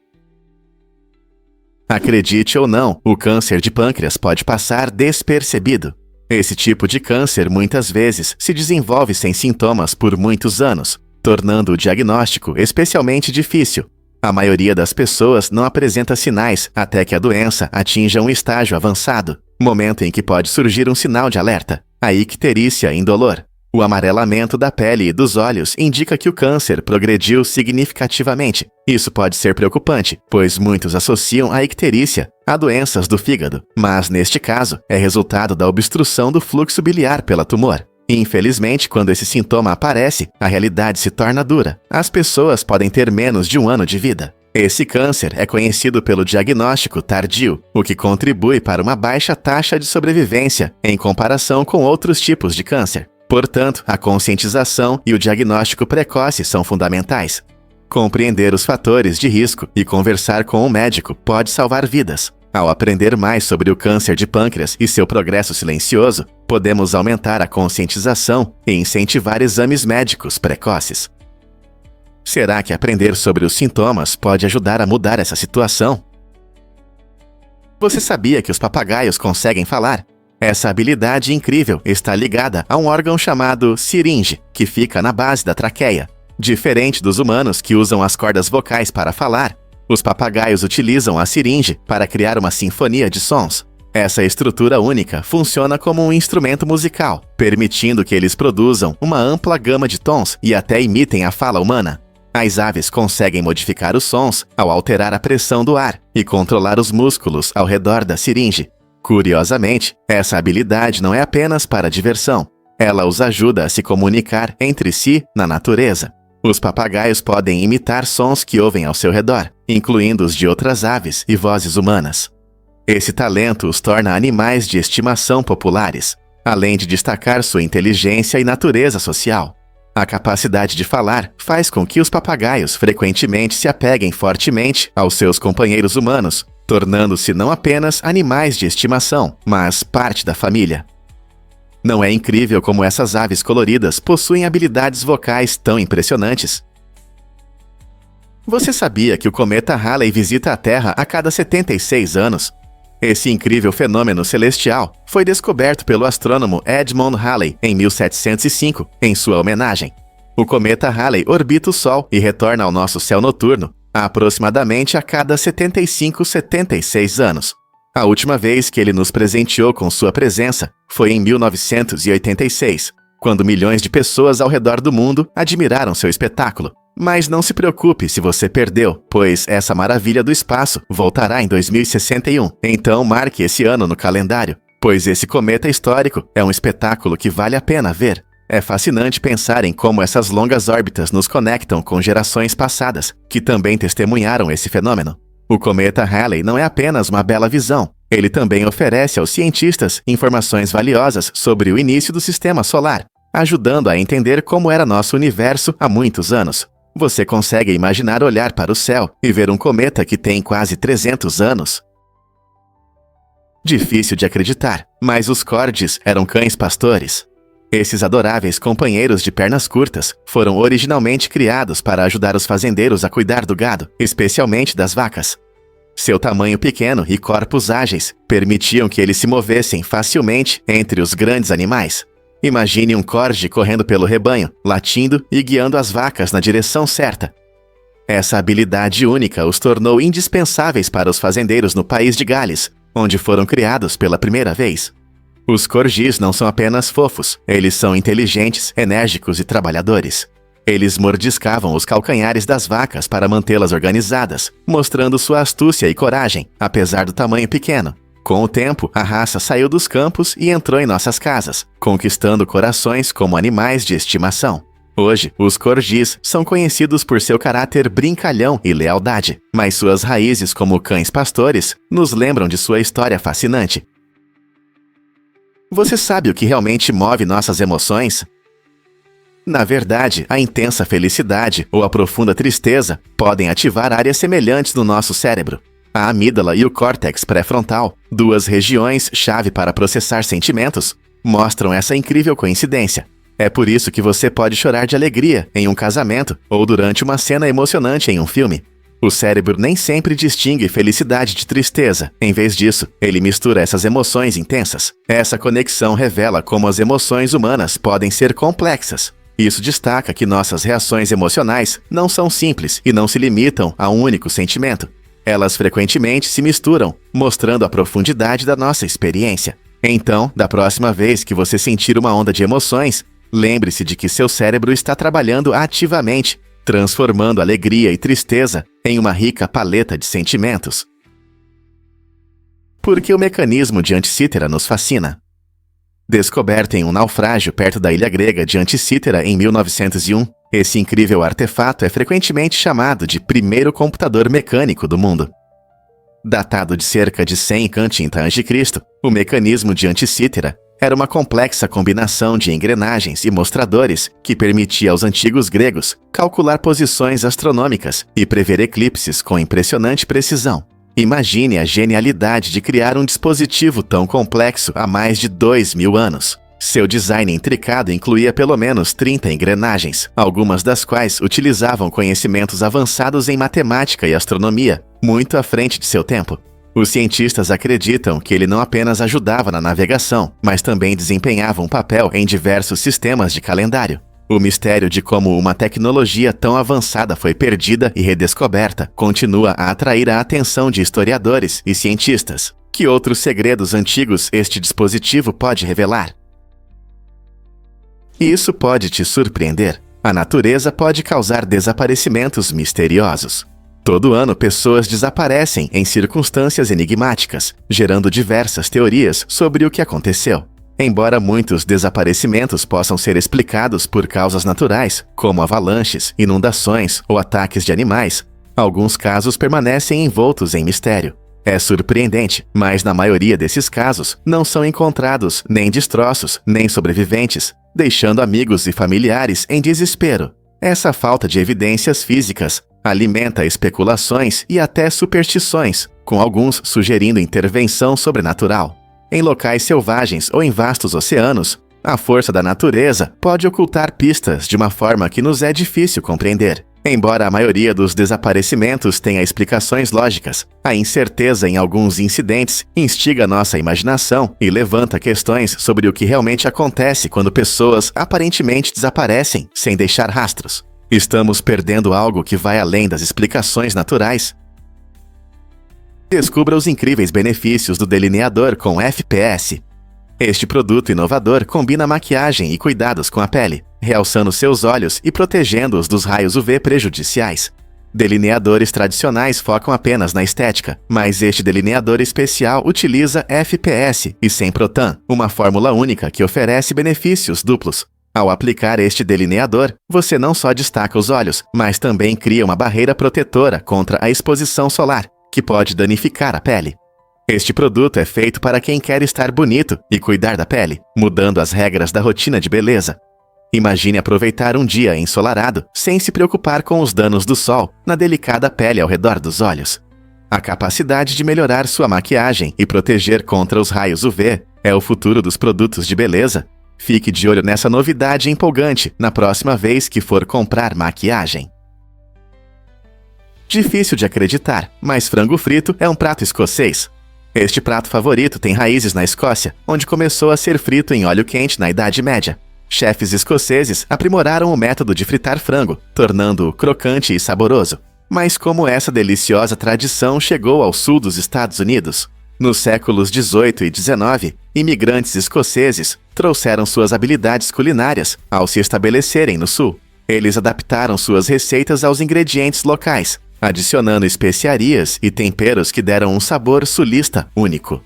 Acredite ou não, o câncer de pâncreas pode passar despercebido. Esse tipo de câncer muitas vezes se desenvolve sem sintomas por muitos anos, tornando o diagnóstico especialmente difícil. A maioria das pessoas não apresenta sinais até que a doença atinja um estágio avançado, momento em que pode surgir um sinal de alerta, a icterícia indolor. O amarelamento da pele e dos olhos indica que o câncer progrediu significativamente. Isso pode ser preocupante, pois muitos associam a icterícia a doenças do fígado, mas neste caso é resultado da obstrução do fluxo biliar pela tumor. Infelizmente, quando esse sintoma aparece, a realidade se torna dura. As pessoas podem ter menos de 1 ano de vida. Esse câncer é conhecido pelo diagnóstico tardio, o que contribui para uma baixa taxa de sobrevivência em comparação com outros tipos de câncer. Portanto, a conscientização e o diagnóstico precoce são fundamentais. Compreender os fatores de risco e conversar com um médico pode salvar vidas. Ao aprender mais sobre o câncer de pâncreas e seu progresso silencioso, podemos aumentar a conscientização e incentivar exames médicos precoces. Será que aprender sobre os sintomas pode ajudar a mudar essa situação? Você sabia que os papagaios conseguem falar? Essa habilidade incrível está ligada a um órgão chamado siringe, que fica na base da traqueia. Diferente dos humanos que usam as cordas vocais para falar, os papagaios utilizam a siringe para criar uma sinfonia de sons. Essa estrutura única funciona como um instrumento musical, permitindo que eles produzam uma ampla gama de tons e até imitem a fala humana. As aves conseguem modificar os sons ao alterar a pressão do ar e controlar os músculos ao redor da siringe. Curiosamente, essa habilidade não é apenas para diversão. Ela os ajuda a se comunicar entre si na natureza. Os papagaios podem imitar sons que ouvem ao seu redor, incluindo os de outras aves e vozes humanas. Esse talento os torna animais de estimação populares, além de destacar sua inteligência e natureza social. A capacidade de falar faz com que os papagaios frequentemente se apeguem fortemente aos seus companheiros humanos, tornando-se não apenas animais de estimação, mas parte da família. Não é incrível como essas aves coloridas possuem habilidades vocais tão impressionantes? Você sabia que o cometa Halley visita a Terra a cada 76 anos? Esse incrível fenômeno celestial foi descoberto pelo astrônomo Edmond Halley em 1705, em sua homenagem. O cometa Halley orbita o Sol e retorna ao nosso céu noturno aproximadamente a cada 76 anos. A última vez que ele nos presenteou com sua presença foi em 1986, quando milhões de pessoas ao redor do mundo admiraram seu espetáculo. Mas não se preocupe se você perdeu, pois essa maravilha do espaço voltará em 2061. Então marque esse ano no calendário, pois esse cometa histórico é um espetáculo que vale a pena ver. É fascinante pensar em como essas longas órbitas nos conectam com gerações passadas, que também testemunharam esse fenômeno. O cometa Halley não é apenas uma bela visão, ele também oferece aos cientistas informações valiosas sobre o início do sistema solar, ajudando a entender como era nosso universo há muitos anos. Você consegue imaginar olhar para o céu e ver um cometa que tem quase 300 anos? Difícil de acreditar, mas os corgis eram cães pastores. Esses adoráveis companheiros de pernas curtas foram originalmente criados para ajudar os fazendeiros a cuidar do gado, especialmente das vacas. Seu tamanho pequeno e corpos ágeis permitiam que eles se movessem facilmente entre os grandes animais. Imagine um corgi correndo pelo rebanho, latindo e guiando as vacas na direção certa. Essa habilidade única os tornou indispensáveis para os fazendeiros no país de Gales, onde foram criados pela primeira vez. Os corgis não são apenas fofos, eles são inteligentes, enérgicos e trabalhadores. Eles mordiscavam os calcanhares das vacas para mantê-las organizadas, mostrando sua astúcia e coragem, apesar do tamanho pequeno. Com o tempo, a raça saiu dos campos e entrou em nossas casas, conquistando corações como animais de estimação. Hoje, os corgis são conhecidos por seu caráter brincalhão e lealdade, mas suas raízes como cães pastores nos lembram de sua história fascinante. Você sabe o que realmente move nossas emoções? Na verdade, a intensa felicidade ou a profunda tristeza podem ativar áreas semelhantes no nosso cérebro. A amígdala e o córtex pré-frontal, duas regiões-chave para processar sentimentos, mostram essa incrível coincidência. É por isso que você pode chorar de alegria em um casamento ou durante uma cena emocionante em um filme. O cérebro nem sempre distingue felicidade de tristeza. Em vez disso, ele mistura essas emoções intensas. Essa conexão revela como as emoções humanas podem ser complexas. Isso destaca que nossas reações emocionais não são simples e não se limitam a um único sentimento. Elas frequentemente se misturam, mostrando a profundidade da nossa experiência. Então, da próxima vez que você sentir uma onda de emoções, lembre-se de que seu cérebro está trabalhando ativamente, transformando alegria e tristeza em uma rica paleta de sentimentos. Por que o mecanismo de Anticítera nos fascina? Descoberto em um naufrágio perto da ilha grega de Anticítera em 1901, esse incrível artefato é frequentemente chamado de primeiro computador mecânico do mundo. Datado de cerca de 100 a.C., o mecanismo de Anticítera era uma complexa combinação de engrenagens e mostradores que permitia aos antigos gregos calcular posições astronômicas e prever eclipses com impressionante precisão. Imagine a genialidade de criar um dispositivo tão complexo há mais de 2000 anos. Seu design intricado incluía pelo menos 30 engrenagens, algumas das quais utilizavam conhecimentos avançados em matemática e astronomia, muito à frente de seu tempo. Os cientistas acreditam que ele não apenas ajudava na navegação, mas também desempenhava um papel em diversos sistemas de calendário. O mistério de como uma tecnologia tão avançada foi perdida e redescoberta continua a atrair a atenção de historiadores e cientistas. Que outros segredos antigos este dispositivo pode revelar? E isso pode te surpreender. A natureza pode causar desaparecimentos misteriosos. Todo ano, pessoas desaparecem em circunstâncias enigmáticas, gerando diversas teorias sobre o que aconteceu. Embora muitos desaparecimentos possam ser explicados por causas naturais, como avalanches, inundações ou ataques de animais, alguns casos permanecem envoltos em mistério. É surpreendente, mas na maioria desses casos não são encontrados nem destroços, nem sobreviventes, deixando amigos e familiares em desespero. Essa falta de evidências físicas alimenta especulações e até superstições, com alguns sugerindo intervenção sobrenatural. Em locais selvagens ou em vastos oceanos, a força da natureza pode ocultar pistas de uma forma que nos é difícil compreender. Embora a maioria dos desaparecimentos tenha explicações lógicas, a incerteza em alguns incidentes instiga nossa imaginação e levanta questões sobre o que realmente acontece quando pessoas aparentemente desaparecem sem deixar rastros. Estamos perdendo algo que vai além das explicações naturais? Descubra os incríveis benefícios do delineador com FPS. Este produto inovador combina maquiagem e cuidados com a pele, realçando seus olhos e protegendo-os dos raios UV prejudiciais. Delineadores tradicionais focam apenas na estética, mas este delineador especial utiliza FPS e Semprotan, uma fórmula única que oferece benefícios duplos. Ao aplicar este delineador, você não só destaca os olhos, mas também cria uma barreira protetora contra a exposição solar, que pode danificar a pele. Este produto é feito para quem quer estar bonito e cuidar da pele, mudando as regras da rotina de beleza. Imagine aproveitar um dia ensolarado sem se preocupar com os danos do sol na delicada pele ao redor dos olhos. A capacidade de melhorar sua maquiagem e proteger contra os raios UV é o futuro dos produtos de beleza. Fique de olho nessa novidade empolgante na próxima vez que for comprar maquiagem. Difícil de acreditar, mas frango frito é um prato escocês. Este prato favorito tem raízes na Escócia, onde começou a ser frito em óleo quente na Idade Média. Chefes escoceses aprimoraram o método de fritar frango, tornando-o crocante e saboroso. Mas como essa deliciosa tradição chegou ao sul dos Estados Unidos? Nos séculos 18 e 19, imigrantes escoceses trouxeram suas habilidades culinárias ao se estabelecerem no sul. Eles adaptaram suas receitas aos ingredientes locais, adicionando especiarias e temperos que deram um sabor sulista único.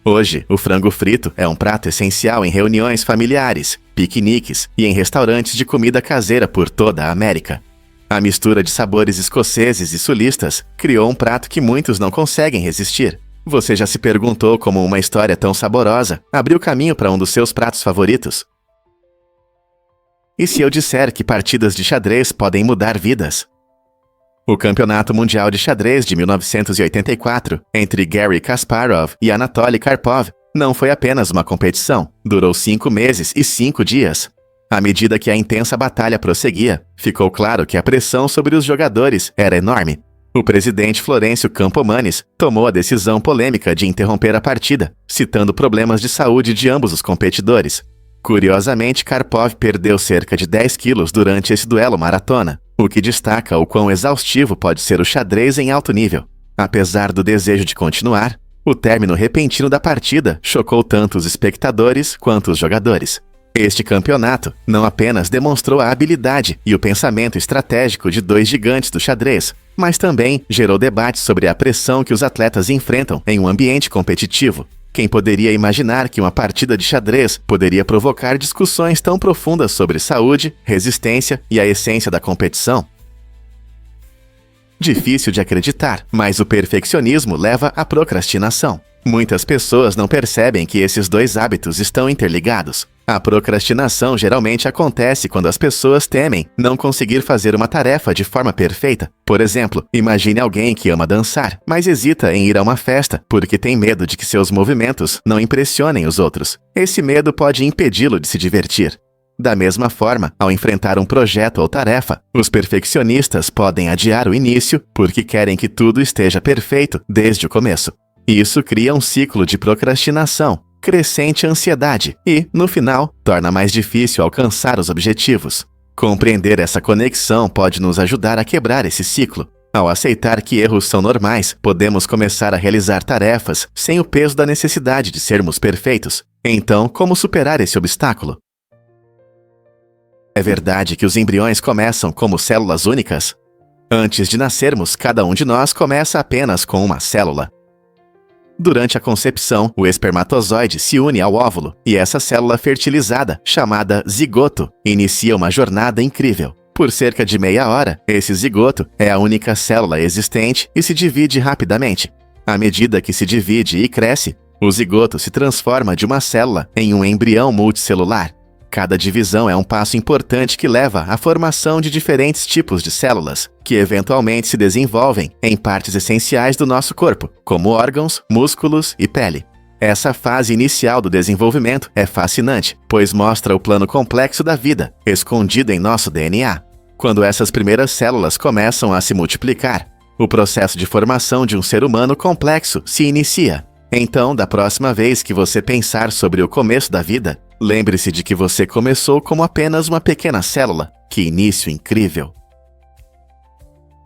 Hoje, o frango frito é um prato essencial em reuniões familiares, piqueniques e em restaurantes de comida caseira por toda a América. A mistura de sabores escoceses e sulistas criou um prato que muitos não conseguem resistir. Você já se perguntou como uma história tão saborosa abriu caminho para um dos seus pratos favoritos? E se eu disser que partidas de xadrez podem mudar vidas? O Campeonato Mundial de Xadrez de 1984, entre Garry Kasparov e Anatoly Karpov, não foi apenas uma competição, durou 5 meses e 5 dias. À medida que a intensa batalha prosseguia, ficou claro que a pressão sobre os jogadores era enorme. O presidente Florencio Campomanes tomou a decisão polêmica de interromper a partida, citando problemas de saúde de ambos os competidores. Curiosamente, Karpov perdeu cerca de 10 quilos durante esse duelo maratona, o que destaca o quão exaustivo pode ser o xadrez em alto nível. Apesar do desejo de continuar, o término repentino da partida chocou tanto os espectadores quanto os jogadores. Este campeonato não apenas demonstrou a habilidade e o pensamento estratégico de dois gigantes do xadrez, mas também gerou debates sobre a pressão que os atletas enfrentam em um ambiente competitivo. Quem poderia imaginar que uma partida de xadrez poderia provocar discussões tão profundas sobre saúde, resistência e a essência da competição? Difícil de acreditar, mas o perfeccionismo leva à procrastinação. Muitas pessoas não percebem que esses dois hábitos estão interligados. A procrastinação geralmente acontece quando as pessoas temem não conseguir fazer uma tarefa de forma perfeita. Por exemplo, imagine alguém que ama dançar, mas hesita em ir a uma festa porque tem medo de que seus movimentos não impressionem os outros. Esse medo pode impedi-lo de se divertir. Da mesma forma, ao enfrentar um projeto ou tarefa, os perfeccionistas podem adiar o início porque querem que tudo esteja perfeito desde o começo. Isso cria um ciclo de procrastinação, crescente ansiedade e, no final, torna mais difícil alcançar os objetivos. Compreender essa conexão pode nos ajudar a quebrar esse ciclo. Ao aceitar que erros são normais, podemos começar a realizar tarefas sem o peso da necessidade de sermos perfeitos. Então, como superar esse obstáculo? É verdade que os embriões começam como células únicas? Antes de nascermos, cada um de nós começa apenas com uma célula. Durante a concepção, o espermatozoide se une ao óvulo e essa célula fertilizada, chamada zigoto, inicia uma jornada incrível. Por cerca de meia hora, esse zigoto é a única célula existente e se divide rapidamente. À medida que se divide e cresce, o zigoto se transforma de uma célula em um embrião multicelular. Cada divisão é um passo importante que leva à formação de diferentes tipos de células, que eventualmente se desenvolvem em partes essenciais do nosso corpo, como órgãos, músculos e pele. Essa fase inicial do desenvolvimento é fascinante, pois mostra o plano complexo da vida, escondido em nosso DNA. Quando essas primeiras células começam a se multiplicar, o processo de formação de um ser humano complexo se inicia. Então, da próxima vez que você pensar sobre o começo da vida, lembre-se de que você começou como apenas uma pequena célula. Que início incrível!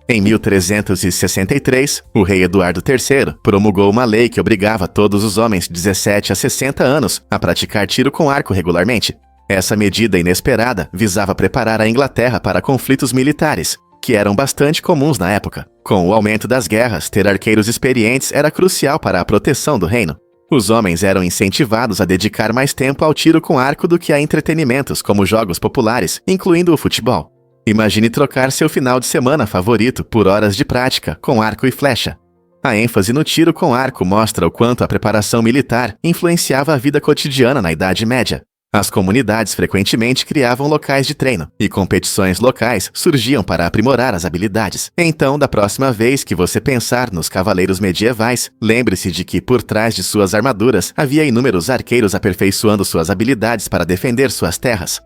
Em 1363, o rei Eduardo III promulgou uma lei que obrigava todos os homens de 17 a 60 anos a praticar tiro com arco regularmente. Essa medida inesperada visava preparar a Inglaterra para conflitos militares, que eram bastante comuns na época. Com o aumento das guerras, ter arqueiros experientes era crucial para a proteção do reino. Os homens eram incentivados a dedicar mais tempo ao tiro com arco do que a entretenimentos como jogos populares, incluindo o futebol. Imagine trocar seu final de semana favorito por horas de prática com arco e flecha. A ênfase no tiro com arco mostra o quanto a preparação militar influenciava a vida cotidiana na Idade Média. As comunidades frequentemente criavam locais de treino, e competições locais surgiam para aprimorar as habilidades. Então, da próxima vez que você pensar nos cavaleiros medievais, lembre-se de que por trás de suas armaduras havia inúmeros arqueiros aperfeiçoando suas habilidades para defender suas terras.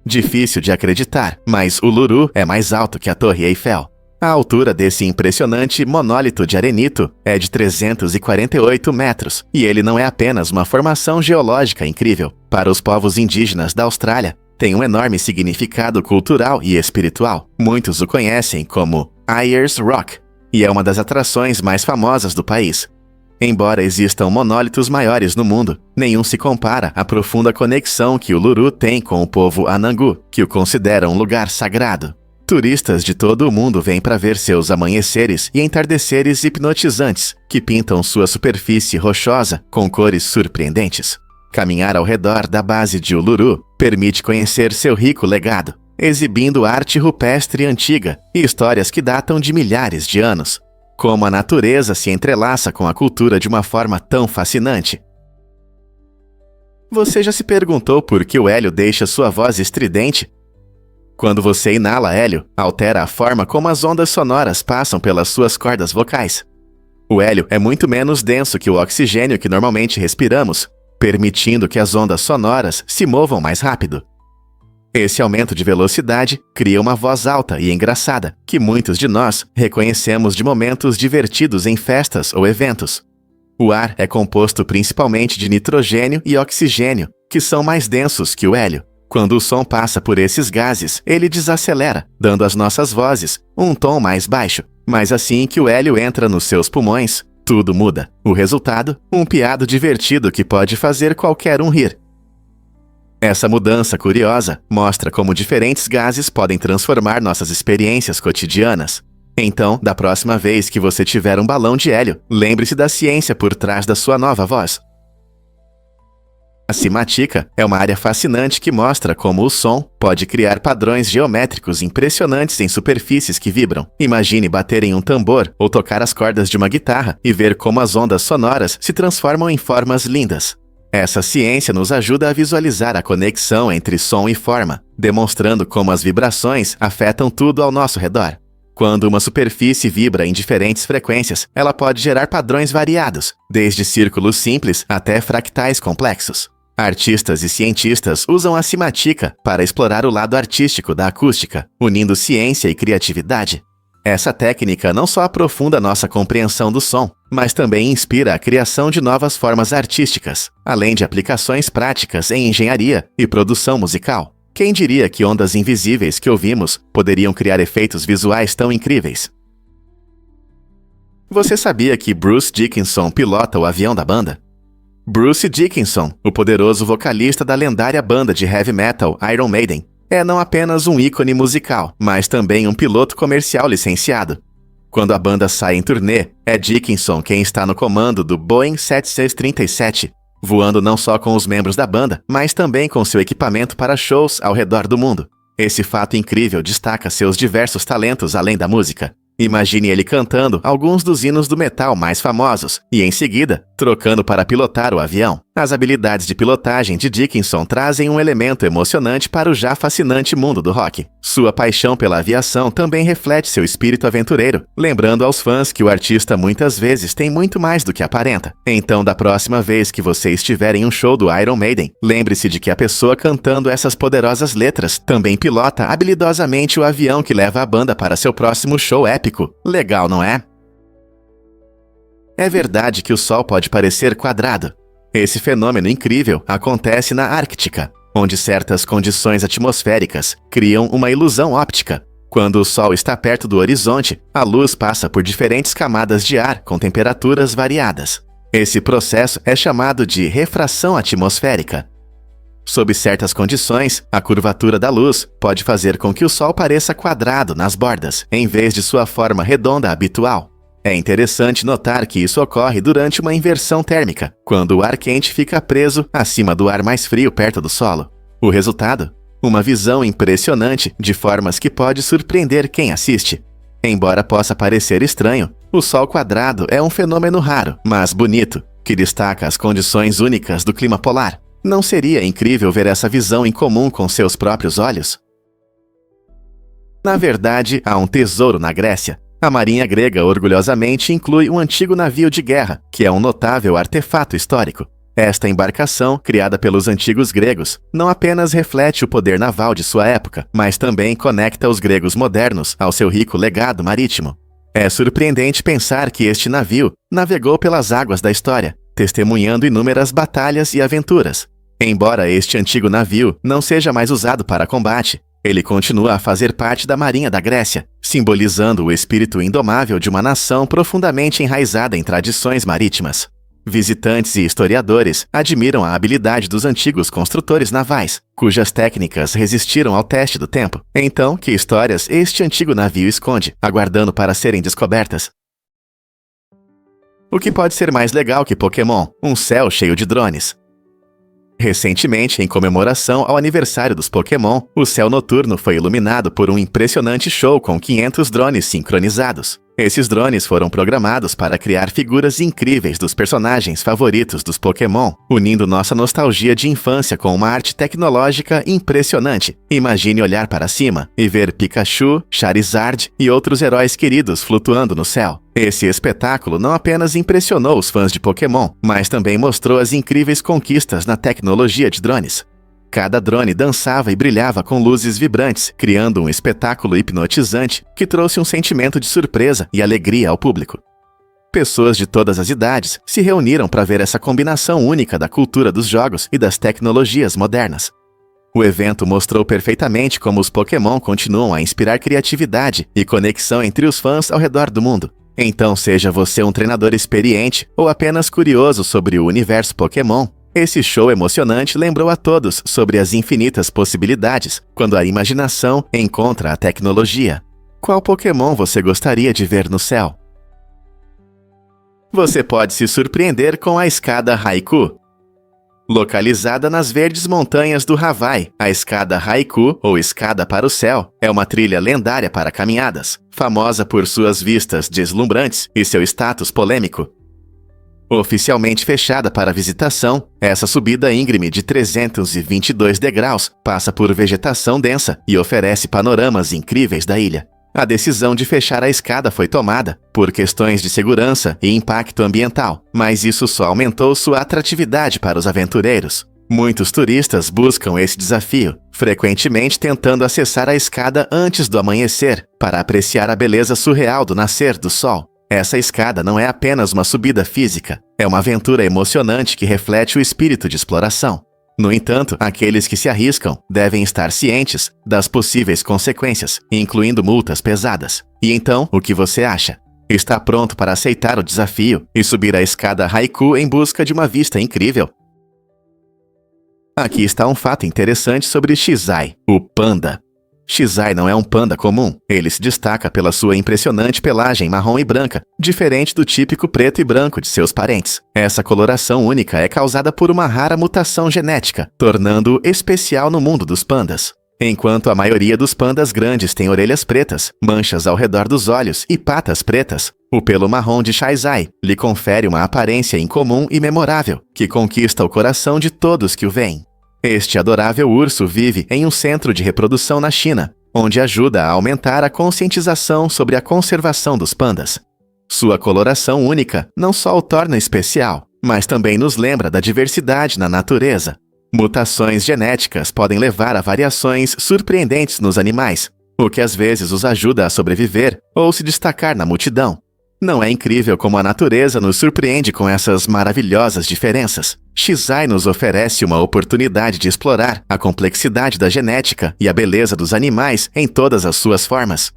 Difícil de acreditar, mas o Uluru é mais alto que a Torre Eiffel. A altura desse impressionante monólito de arenito é de 348 metros, e ele não é apenas uma formação geológica incrível. Para os povos indígenas da Austrália, tem um enorme significado cultural e espiritual. Muitos o conhecem como Ayers Rock, e é uma das atrações mais famosas do país. Embora existam monólitos maiores no mundo, nenhum se compara à profunda conexão que o Uluru tem com o povo Anangu, que o considera um lugar sagrado. Turistas de todo o mundo vêm para ver seus amanheceres e entardeceres hipnotizantes, que pintam sua superfície rochosa com cores surpreendentes. Caminhar ao redor da base de Uluru permite conhecer seu rico legado, exibindo arte rupestre antiga e histórias que datam de milhares de anos. Como a natureza se entrelaça com a cultura de uma forma tão fascinante. Você já se perguntou por que o hélio deixa sua voz estridente? Quando você inala hélio, altera a forma como as ondas sonoras passam pelas suas cordas vocais. O hélio é muito menos denso que o oxigênio que normalmente respiramos, permitindo que as ondas sonoras se movam mais rápido. Esse aumento de velocidade cria uma voz alta e engraçada, que muitos de nós reconhecemos de momentos divertidos em festas ou eventos. O ar é composto principalmente de nitrogênio e oxigênio, que são mais densos que o hélio. Quando o som passa por esses gases, ele desacelera, dando às nossas vozes um tom mais baixo. Mas assim que o hélio entra nos seus pulmões, tudo muda. O resultado? Um piado divertido que pode fazer qualquer um rir. Essa mudança curiosa mostra como diferentes gases podem transformar nossas experiências cotidianas. Então, da próxima vez que você tiver um balão de hélio, lembre-se da ciência por trás da sua nova voz. A cimática é uma área fascinante que mostra como o som pode criar padrões geométricos impressionantes em superfícies que vibram. Imagine bater em um tambor ou tocar as cordas de uma guitarra e ver como as ondas sonoras se transformam em formas lindas. Essa ciência nos ajuda a visualizar a conexão entre som e forma, demonstrando como as vibrações afetam tudo ao nosso redor. Quando uma superfície vibra em diferentes frequências, ela pode gerar padrões variados, desde círculos simples até fractais complexos. Artistas e cientistas usam a cimática para explorar o lado artístico da acústica, unindo ciência e criatividade. Essa técnica não só aprofunda nossa compreensão do som, mas também inspira a criação de novas formas artísticas, além de aplicações práticas em engenharia e produção musical. Quem diria que ondas invisíveis que ouvimos poderiam criar efeitos visuais tão incríveis? Você sabia que Bruce Dickinson pilota o avião da banda? Bruce Dickinson, o poderoso vocalista da lendária banda de heavy metal Iron Maiden, é não apenas um ícone musical, mas também um piloto comercial licenciado. Quando a banda sai em turnê, é Dickinson quem está no comando do Boeing 737, voando não só com os membros da banda, mas também com seu equipamento para shows ao redor do mundo. Esse fato incrível destaca seus diversos talentos além da música. Imagine ele cantando alguns dos hinos do metal mais famosos e, em seguida, trocando para pilotar o avião. As habilidades de pilotagem de Dickinson trazem um elemento emocionante para o já fascinante mundo do rock. Sua paixão pela aviação também reflete seu espírito aventureiro, lembrando aos fãs que o artista muitas vezes tem muito mais do que aparenta. Então, da próxima vez que você estiver em um show do Iron Maiden, lembre-se de que a pessoa cantando essas poderosas letras também pilota habilidosamente o avião que leva a banda para seu próximo show épico. Legal, não é? É verdade que o Sol pode parecer quadrado. Esse fenômeno incrível acontece na Ártica, onde certas condições atmosféricas criam uma ilusão óptica. Quando o Sol está perto do horizonte, a luz passa por diferentes camadas de ar com temperaturas variadas. Esse processo é chamado de refração atmosférica. Sob certas condições, a curvatura da luz pode fazer com que o Sol pareça quadrado nas bordas, em vez de sua forma redonda habitual. É interessante notar que isso ocorre durante uma inversão térmica, quando o ar quente fica preso acima do ar mais frio perto do solo. O resultado? Uma visão impressionante de formas que pode surpreender quem assiste. Embora possa parecer estranho, o Sol quadrado é um fenômeno raro, mas bonito, que destaca as condições únicas do clima polar. Não seria incrível ver essa visão em comum com seus próprios olhos? Na verdade, há um tesouro na Grécia. A marinha grega orgulhosamente inclui um antigo navio de guerra, que é um notável artefato histórico. Esta embarcação, criada pelos antigos gregos, não apenas reflete o poder naval de sua época, mas também conecta os gregos modernos ao seu rico legado marítimo. É surpreendente pensar que este navio navegou pelas águas da história, testemunhando inúmeras batalhas e aventuras. Embora este antigo navio não seja mais usado para combate, ele continua a fazer parte da marinha da Grécia, simbolizando o espírito indomável de uma nação profundamente enraizada em tradições marítimas. Visitantes e historiadores admiram a habilidade dos antigos construtores navais, cujas técnicas resistiram ao teste do tempo. Então, que histórias este antigo navio esconde, aguardando para serem descobertas? O que pode ser mais legal que Pokémon? Um céu cheio de drones. Recentemente, em comemoração ao aniversário dos Pokémon, o céu noturno foi iluminado por um impressionante show com 500 drones sincronizados. Esses drones foram programados para criar figuras incríveis dos personagens favoritos dos Pokémon, unindo nossa nostalgia de infância com uma arte tecnológica impressionante. Imagine olhar para cima e ver Pikachu, Charizard e outros heróis queridos flutuando no céu. Esse espetáculo não apenas impressionou os fãs de Pokémon, mas também mostrou as incríveis conquistas na tecnologia de drones. Cada drone dançava e brilhava com luzes vibrantes, criando um espetáculo hipnotizante que trouxe um sentimento de surpresa e alegria ao público. Pessoas de todas as idades se reuniram para ver essa combinação única da cultura dos jogos e das tecnologias modernas. O evento mostrou perfeitamente como os Pokémon continuam a inspirar criatividade e conexão entre os fãs ao redor do mundo. Então, seja você um treinador experiente ou apenas curioso sobre o universo Pokémon, esse show emocionante lembrou a todos sobre as infinitas possibilidades quando a imaginação encontra a tecnologia. Qual Pokémon você gostaria de ver no céu? Você pode se surpreender com a escada Haiku. Localizada nas verdes montanhas do Havaí, a escada Haiku, ou escada para o céu, é uma trilha lendária para caminhadas, famosa por suas vistas deslumbrantes e seu status polêmico. Oficialmente fechada para visitação, essa subida íngreme de 322 degraus passa por vegetação densa e oferece panoramas incríveis da ilha. A decisão de fechar a escada foi tomada por questões de segurança e impacto ambiental, mas isso só aumentou sua atratividade para os aventureiros. Muitos turistas buscam esse desafio, frequentemente tentando acessar a escada antes do amanhecer para apreciar a beleza surreal do nascer do sol. Essa escada não é apenas uma subida física, é uma aventura emocionante que reflete o espírito de exploração. No entanto, aqueles que se arriscam devem estar cientes das possíveis consequências, incluindo multas pesadas. E então, o que você acha? Está pronto para aceitar o desafio e subir a escada Haiku em busca de uma vista incrível? Aqui está um fato interessante sobre Xizai, o panda. Xizai não é um panda comum. Ele se destaca pela sua impressionante pelagem marrom e branca, diferente do típico preto e branco de seus parentes. Essa coloração única é causada por uma rara mutação genética, tornando-o especial no mundo dos pandas. Enquanto a maioria dos pandas grandes tem orelhas pretas, manchas ao redor dos olhos e patas pretas, o pelo marrom de Xizai lhe confere uma aparência incomum e memorável, que conquista o coração de todos que o veem. Este adorável urso vive em um centro de reprodução na China, onde ajuda a aumentar a conscientização sobre a conservação dos pandas. Sua coloração única não só o torna especial, mas também nos lembra da diversidade na natureza. Mutações genéticas podem levar a variações surpreendentes nos animais, o que às vezes os ajuda a sobreviver ou se destacar na multidão. Não é incrível como a natureza nos surpreende com essas maravilhosas diferenças? Xizai nos oferece uma oportunidade de explorar a complexidade da genética e a beleza dos animais em todas as suas formas.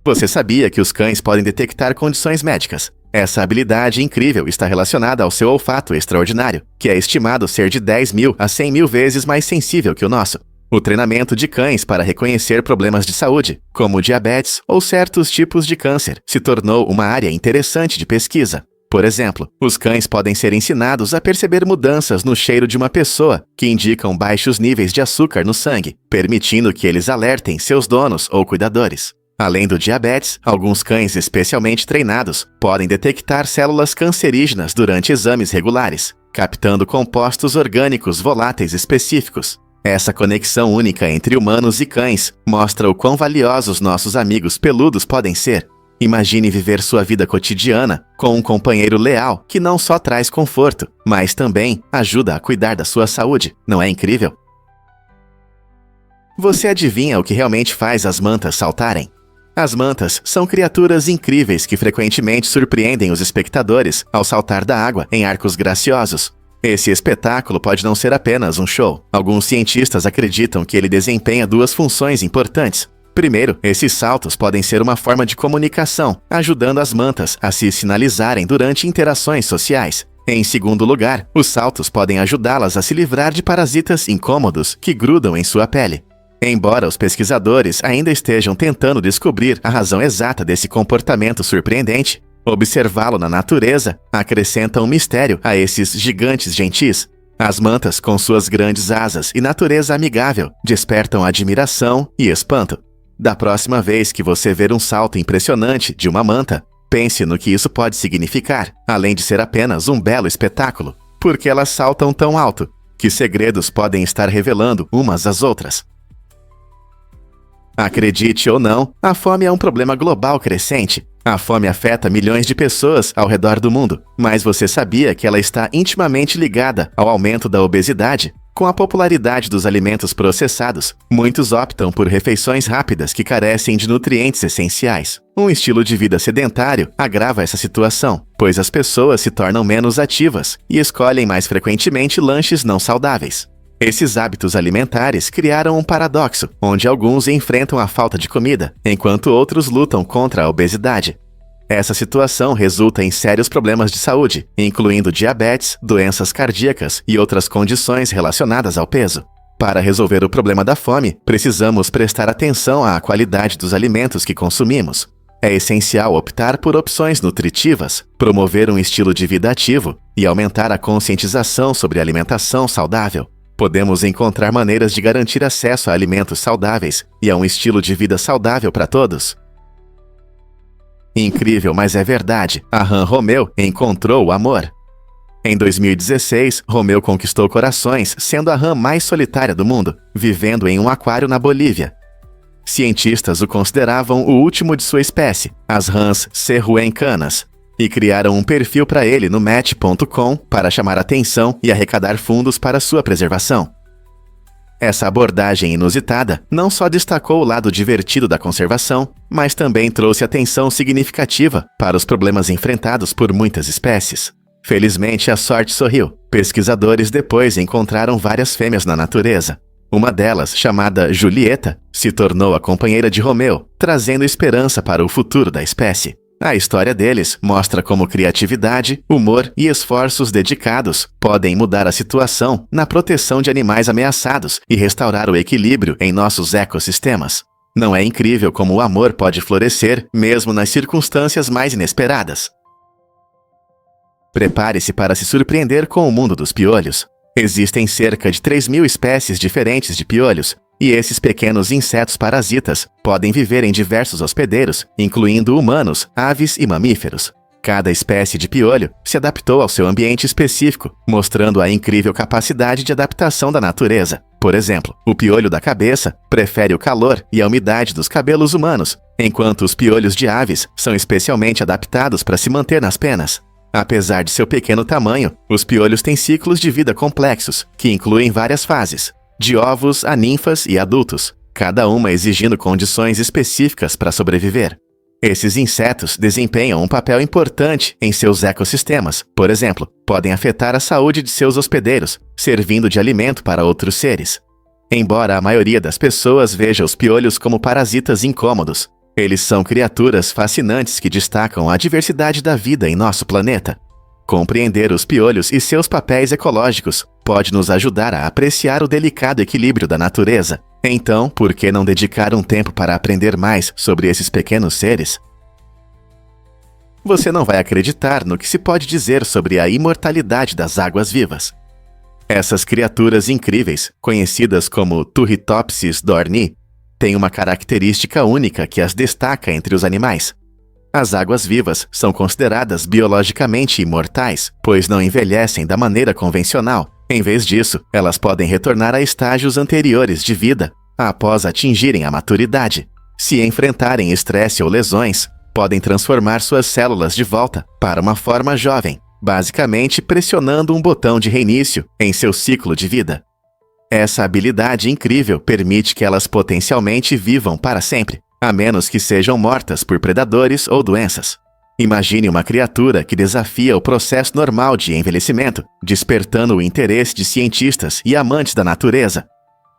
Você sabia que os cães podem detectar condições médicas? Essa habilidade incrível está relacionada ao seu olfato extraordinário, que é estimado ser de 10.000 a 100.000 vezes mais sensível que o nosso. O treinamento de cães para reconhecer problemas de saúde, como diabetes ou certos tipos de câncer, se tornou uma área interessante de pesquisa. Por exemplo, os cães podem ser ensinados a perceber mudanças no cheiro de uma pessoa que indicam baixos níveis de açúcar no sangue, permitindo que eles alertem seus donos ou cuidadores. Além do diabetes, alguns cães especialmente treinados podem detectar células cancerígenas durante exames regulares, captando compostos orgânicos voláteis específicos. Essa conexão única entre humanos e cães mostra o quão valiosos nossos amigos peludos podem ser. Imagine viver sua vida cotidiana com um companheiro leal que não só traz conforto, mas também ajuda a cuidar da sua saúde. Não é incrível? Você adivinha o que realmente faz as mantas saltarem? As mantas são criaturas incríveis que frequentemente surpreendem os espectadores ao saltar da água em arcos graciosos. Esse espetáculo pode não ser apenas um show. Alguns cientistas acreditam que ele desempenha duas funções importantes. Primeiro, esses saltos podem ser uma forma de comunicação, ajudando as mantas a se sinalizarem durante interações sociais. Em segundo lugar, os saltos podem ajudá-las a se livrar de parasitas incômodos que grudam em sua pele. Embora os pesquisadores ainda estejam tentando descobrir a razão exata desse comportamento surpreendente, observá-lo na natureza acrescenta um mistério a esses gigantes gentis. As mantas, com suas grandes asas e natureza amigável, despertam admiração e espanto. Da próxima vez que você ver um salto impressionante de uma manta, pense no que isso pode significar, além de ser apenas um belo espetáculo. Por que elas saltam tão alto? Que segredos podem estar revelando umas às outras? Acredite ou não, a fome é um problema global crescente. A fome afeta milhões de pessoas ao redor do mundo, mas você sabia que ela está intimamente ligada ao aumento da obesidade? Com a popularidade dos alimentos processados, muitos optam por refeições rápidas que carecem de nutrientes essenciais. Um estilo de vida sedentário agrava essa situação, pois as pessoas se tornam menos ativas e escolhem mais frequentemente lanches não saudáveis. Esses hábitos alimentares criaram um paradoxo, onde alguns enfrentam a falta de comida, enquanto outros lutam contra a obesidade. Essa situação resulta em sérios problemas de saúde, incluindo diabetes, doenças cardíacas e outras condições relacionadas ao peso. Para resolver o problema da fome, precisamos prestar atenção à qualidade dos alimentos que consumimos. É essencial optar por opções nutritivas, promover um estilo de vida ativo e aumentar a conscientização sobre alimentação saudável. Podemos encontrar maneiras de garantir acesso a alimentos saudáveis e a um estilo de vida saudável para todos. Incrível, mas é verdade, a rã Romeu encontrou o amor. Em 2016, Romeu conquistou corações, sendo a rã mais solitária do mundo, vivendo em um aquário na Bolívia. Cientistas o consideravam o último de sua espécie, as rãs serruencanas, e criaram um perfil para ele no Match.com para chamar atenção e arrecadar fundos para sua preservação. Essa abordagem inusitada não só destacou o lado divertido da conservação, mas também trouxe atenção significativa para os problemas enfrentados por muitas espécies. Felizmente, a sorte sorriu. Pesquisadores depois encontraram várias fêmeas na natureza. Uma delas, chamada Julieta, se tornou a companheira de Romeu, trazendo esperança para o futuro da espécie. A história deles mostra como criatividade, humor e esforços dedicados podem mudar a situação na proteção de animais ameaçados e restaurar o equilíbrio em nossos ecossistemas. Não é incrível como o amor pode florescer mesmo nas circunstâncias mais inesperadas? Prepare-se para se surpreender com o mundo dos piolhos. Existem cerca de 3.000 espécies diferentes de piolhos, e esses pequenos insetos parasitas podem viver em diversos hospedeiros, incluindo humanos, aves e mamíferos. Cada espécie de piolho se adaptou ao seu ambiente específico, mostrando a incrível capacidade de adaptação da natureza. Por exemplo, o piolho da cabeça prefere o calor e a umidade dos cabelos humanos, enquanto os piolhos de aves são especialmente adaptados para se manter nas penas. Apesar de seu pequeno tamanho, os piolhos têm ciclos de vida complexos, que incluem várias fases, de ovos a ninfas e adultos, cada uma exigindo condições específicas para sobreviver. Esses insetos desempenham um papel importante em seus ecossistemas, por exemplo, podem afetar a saúde de seus hospedeiros, servindo de alimento para outros seres. Embora a maioria das pessoas veja os piolhos como parasitas incômodos, eles são criaturas fascinantes que destacam a diversidade da vida em nosso planeta. Compreender os piolhos e seus papéis ecológicos pode nos ajudar a apreciar o delicado equilíbrio da natureza. Então, por que não dedicar um tempo para aprender mais sobre esses pequenos seres? Você não vai acreditar no que se pode dizer sobre a imortalidade das águas-vivas. Essas criaturas incríveis, conhecidas como Turritopsis dohrnii, têm uma característica única que as destaca entre os animais. As águas-vivas são consideradas biologicamente imortais, pois não envelhecem da maneira convencional. Em vez disso, elas podem retornar a estágios anteriores de vida, após atingirem a maturidade. Se enfrentarem estresse ou lesões, podem transformar suas células de volta para uma forma jovem, basicamente pressionando um botão de reinício em seu ciclo de vida. Essa habilidade incrível permite que elas potencialmente vivam para sempre, a menos que sejam mortas por predadores ou doenças. Imagine uma criatura que desafia o processo normal de envelhecimento, despertando o interesse de cientistas e amantes da natureza.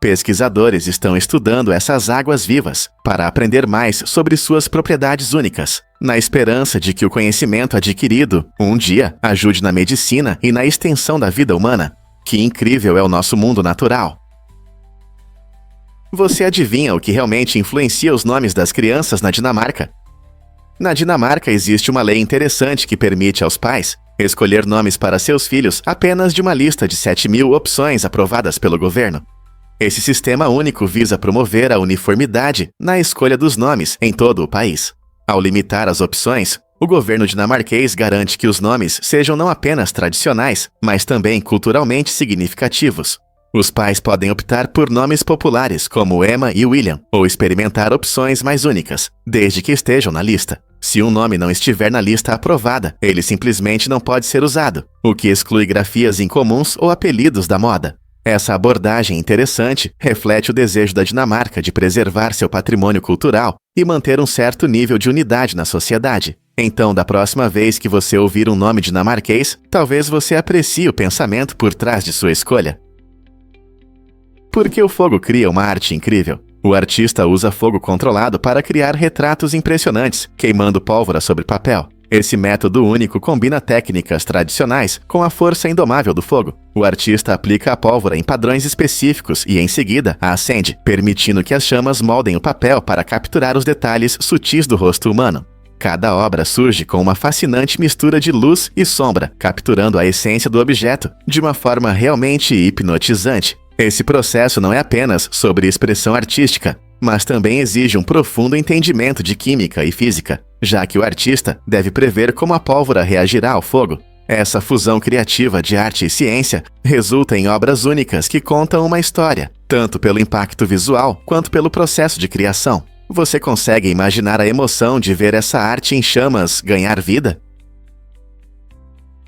Pesquisadores estão estudando essas águas-vivas para aprender mais sobre suas propriedades únicas, na esperança de que o conhecimento adquirido, um dia, ajude na medicina e na extensão da vida humana. Que incrível é o nosso mundo natural! Você adivinha o que realmente influencia os nomes das crianças na Dinamarca? Na Dinamarca existe uma lei interessante que permite aos pais escolher nomes para seus filhos apenas de uma lista de 7.000 opções aprovadas pelo governo. Esse sistema único visa promover a uniformidade na escolha dos nomes em todo o país. Ao limitar as opções, o governo dinamarquês garante que os nomes sejam não apenas tradicionais, mas também culturalmente significativos. Os pais podem optar por nomes populares como Emma e William, ou experimentar opções mais únicas, desde que estejam na lista. Se um nome não estiver na lista aprovada, ele simplesmente não pode ser usado, o que exclui grafias incomuns ou apelidos da moda. Essa abordagem interessante reflete o desejo da Dinamarca de preservar seu patrimônio cultural e manter um certo nível de unidade na sociedade. Então, da próxima vez que você ouvir um nome dinamarquês, talvez você aprecie o pensamento por trás de sua escolha. Por que o fogo cria uma arte incrível? O artista usa fogo controlado para criar retratos impressionantes, queimando pólvora sobre papel. Esse método único combina técnicas tradicionais com a força indomável do fogo. O artista aplica a pólvora em padrões específicos e, em seguida, a acende, permitindo que as chamas moldem o papel para capturar os detalhes sutis do rosto humano. Cada obra surge com uma fascinante mistura de luz e sombra, capturando a essência do objeto de uma forma realmente hipnotizante. Esse processo não é apenas sobre expressão artística, mas também exige um profundo entendimento de química e física, já que o artista deve prever como a pólvora reagirá ao fogo. Essa fusão criativa de arte e ciência resulta em obras únicas que contam uma história, tanto pelo impacto visual quanto pelo processo de criação. Você consegue imaginar a emoção de ver essa arte em chamas ganhar vida?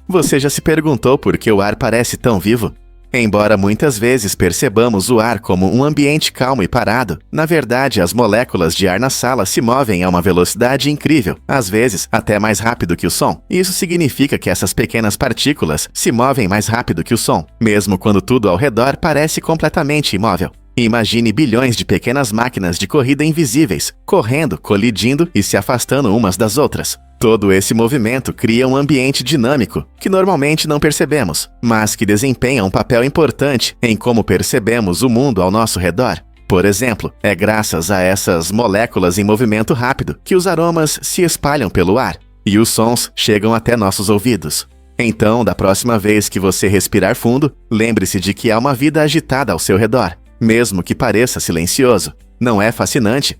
Você já se perguntou por que o ar parece tão vivo? Embora muitas vezes percebamos o ar como um ambiente calmo e parado, na verdade as moléculas de ar na sala se movem a uma velocidade incrível, às vezes até mais rápido que o som. Isso significa que essas pequenas partículas se movem mais rápido que o som, mesmo quando tudo ao redor parece completamente imóvel. Imagine bilhões de pequenas máquinas de corrida invisíveis, correndo, colidindo e se afastando umas das outras. Todo esse movimento cria um ambiente dinâmico, que normalmente não percebemos, mas que desempenha um papel importante em como percebemos o mundo ao nosso redor. Por exemplo, é graças a essas moléculas em movimento rápido que os aromas se espalham pelo ar e os sons chegam até nossos ouvidos. Então, da próxima vez que você respirar fundo, lembre-se de que há uma vida agitada ao seu redor, mesmo que pareça silencioso. Não é fascinante?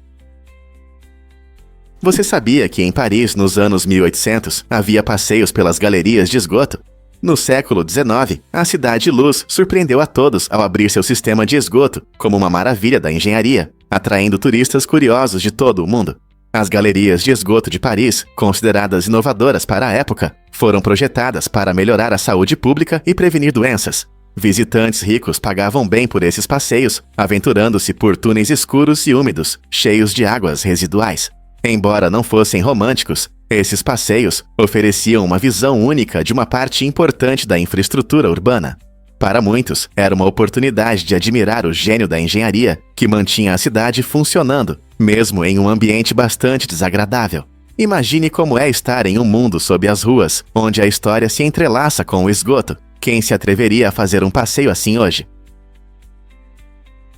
Você sabia que em Paris, nos anos 1800, havia passeios pelas galerias de esgoto? No século XIX, a Cidade Luz surpreendeu a todos ao abrir seu sistema de esgoto como uma maravilha da engenharia, atraindo turistas curiosos de todo o mundo. As galerias de esgoto de Paris, consideradas inovadoras para a época, foram projetadas para melhorar a saúde pública e prevenir doenças. Visitantes ricos pagavam bem por esses passeios, aventurando-se por túneis escuros e úmidos, cheios de águas residuais. Embora não fossem românticos, esses passeios ofereciam uma visão única de uma parte importante da infraestrutura urbana. Para muitos, era uma oportunidade de admirar o gênio da engenharia que mantinha a cidade funcionando, mesmo em um ambiente bastante desagradável. Imagine como é estar em um mundo sob as ruas, onde a história se entrelaça com o esgoto. Quem se atreveria a fazer um passeio assim hoje?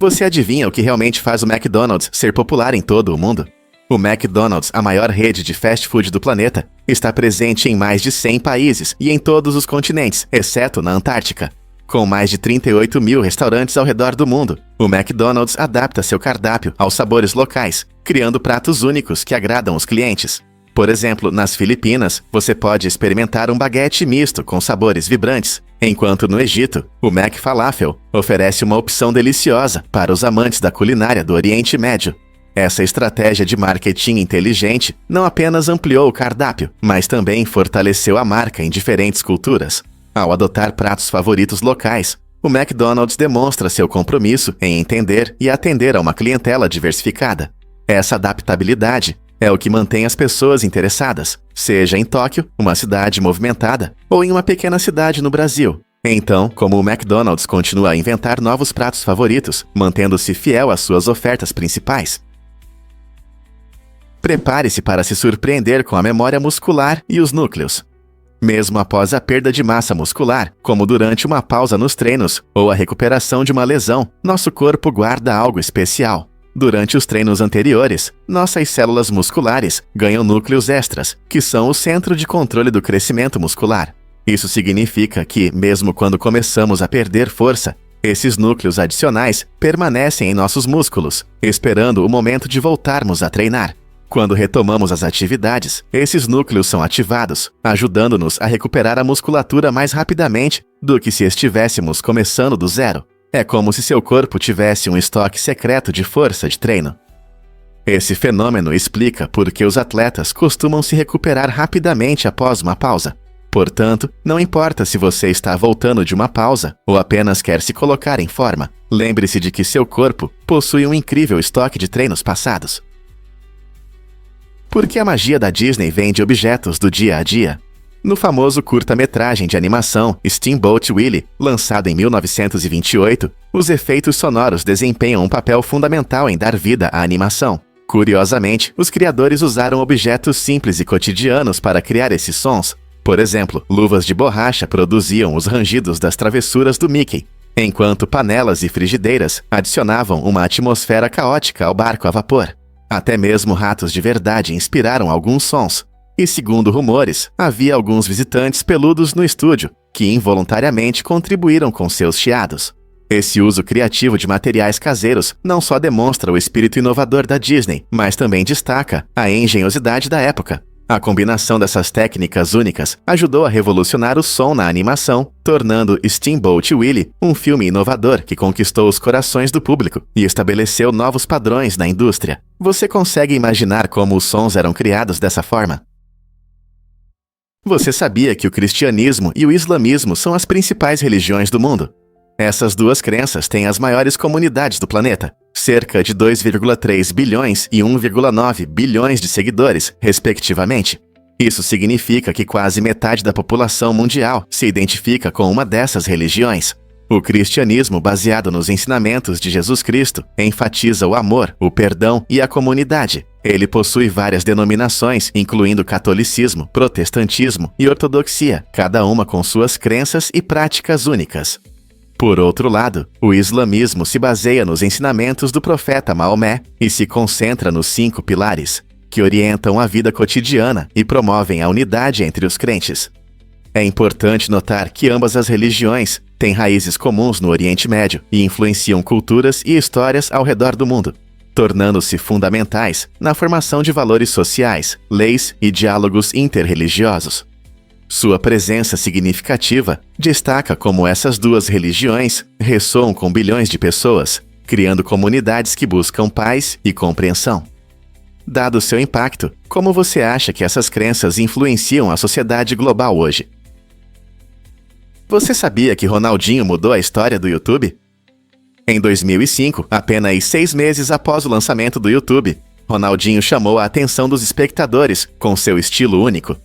Você adivinha o que realmente faz o McDonald's ser popular em todo o mundo? O McDonald's, a maior rede de fast food do planeta, está presente em mais de 100 países e em todos os continentes, exceto na Antártica. Com mais de 38 mil restaurantes ao redor do mundo, o McDonald's adapta seu cardápio aos sabores locais, criando pratos únicos que agradam os clientes. Por exemplo, nas Filipinas, você pode experimentar um baguete misto com sabores vibrantes, enquanto no Egito, o Mac Falafel oferece uma opção deliciosa para os amantes da culinária do Oriente Médio. Essa estratégia de marketing inteligente não apenas ampliou o cardápio, mas também fortaleceu a marca em diferentes culturas. Ao adotar pratos favoritos locais, o McDonald's demonstra seu compromisso em entender e atender a uma clientela diversificada. Essa adaptabilidade é o que mantém as pessoas interessadas, seja em Tóquio, uma cidade movimentada, ou em uma pequena cidade no Brasil. Então, como o McDonald's continua a inventar novos pratos favoritos, mantendo-se fiel às suas ofertas principais? Prepare-se para se surpreender com a memória muscular e os núcleos. Mesmo após a perda de massa muscular, como durante uma pausa nos treinos ou a recuperação de uma lesão, nosso corpo guarda algo especial. Durante os treinos anteriores, nossas células musculares ganham núcleos extras, que são o centro de controle do crescimento muscular. Isso significa que, mesmo quando começamos a perder força, esses núcleos adicionais permanecem em nossos músculos, esperando o momento de voltarmos a treinar. Quando retomamos as atividades, esses núcleos são ativados, ajudando-nos a recuperar a musculatura mais rapidamente do que se estivéssemos começando do zero. É como se seu corpo tivesse um estoque secreto de força de treino. Esse fenômeno explica por que os atletas costumam se recuperar rapidamente após uma pausa. Portanto, não importa se você está voltando de uma pausa ou apenas quer se colocar em forma, lembre-se de que seu corpo possui um incrível estoque de treinos passados. Por que a magia da Disney vem de objetos do dia a dia? No famoso curta-metragem de animação Steamboat Willie, lançado em 1928, os efeitos sonoros desempenham um papel fundamental em dar vida à animação. Curiosamente, os criadores usaram objetos simples e cotidianos para criar esses sons. Por exemplo, luvas de borracha produziam os rangidos das travessuras do Mickey, enquanto panelas e frigideiras adicionavam uma atmosfera caótica ao barco a vapor. Até mesmo ratos de verdade inspiraram alguns sons. E segundo rumores, havia alguns visitantes peludos no estúdio, que involuntariamente contribuíram com seus chiados. Esse uso criativo de materiais caseiros não só demonstra o espírito inovador da Disney, mas também destaca a engenhosidade da época. A combinação dessas técnicas únicas ajudou a revolucionar o som na animação, tornando Steamboat Willie um filme inovador que conquistou os corações do público e estabeleceu novos padrões na indústria. Você consegue imaginar como os sons eram criados dessa forma? Você sabia que o cristianismo e o islamismo são as principais religiões do mundo? Essas duas crenças têm as maiores comunidades do planeta, cerca de 2,3 bilhões e 1,9 bilhões de seguidores, respectivamente. Isso significa que quase metade da população mundial se identifica com uma dessas religiões. O cristianismo, baseado nos ensinamentos de Jesus Cristo, enfatiza o amor, o perdão e a comunidade. Ele possui várias denominações, incluindo catolicismo, protestantismo e ortodoxia, cada uma com suas crenças e práticas únicas. Por outro lado, o islamismo se baseia nos ensinamentos do profeta Maomé e se concentra nos 5 pilares, que orientam a vida cotidiana e promovem a unidade entre os crentes. É importante notar que ambas as religiões têm raízes comuns no Oriente Médio e influenciam culturas e histórias ao redor do mundo, tornando-se fundamentais na formação de valores sociais, leis e diálogos interreligiosos. Sua presença significativa destaca como essas duas religiões ressoam com bilhões de pessoas, criando comunidades que buscam paz e compreensão. Dado seu impacto, como você acha que essas crenças influenciam a sociedade global hoje? Você sabia que Ronaldinho mudou a história do YouTube? Em 2005, apenas 6 meses após o lançamento do YouTube, Ronaldinho chamou a atenção dos espectadores com seu estilo único.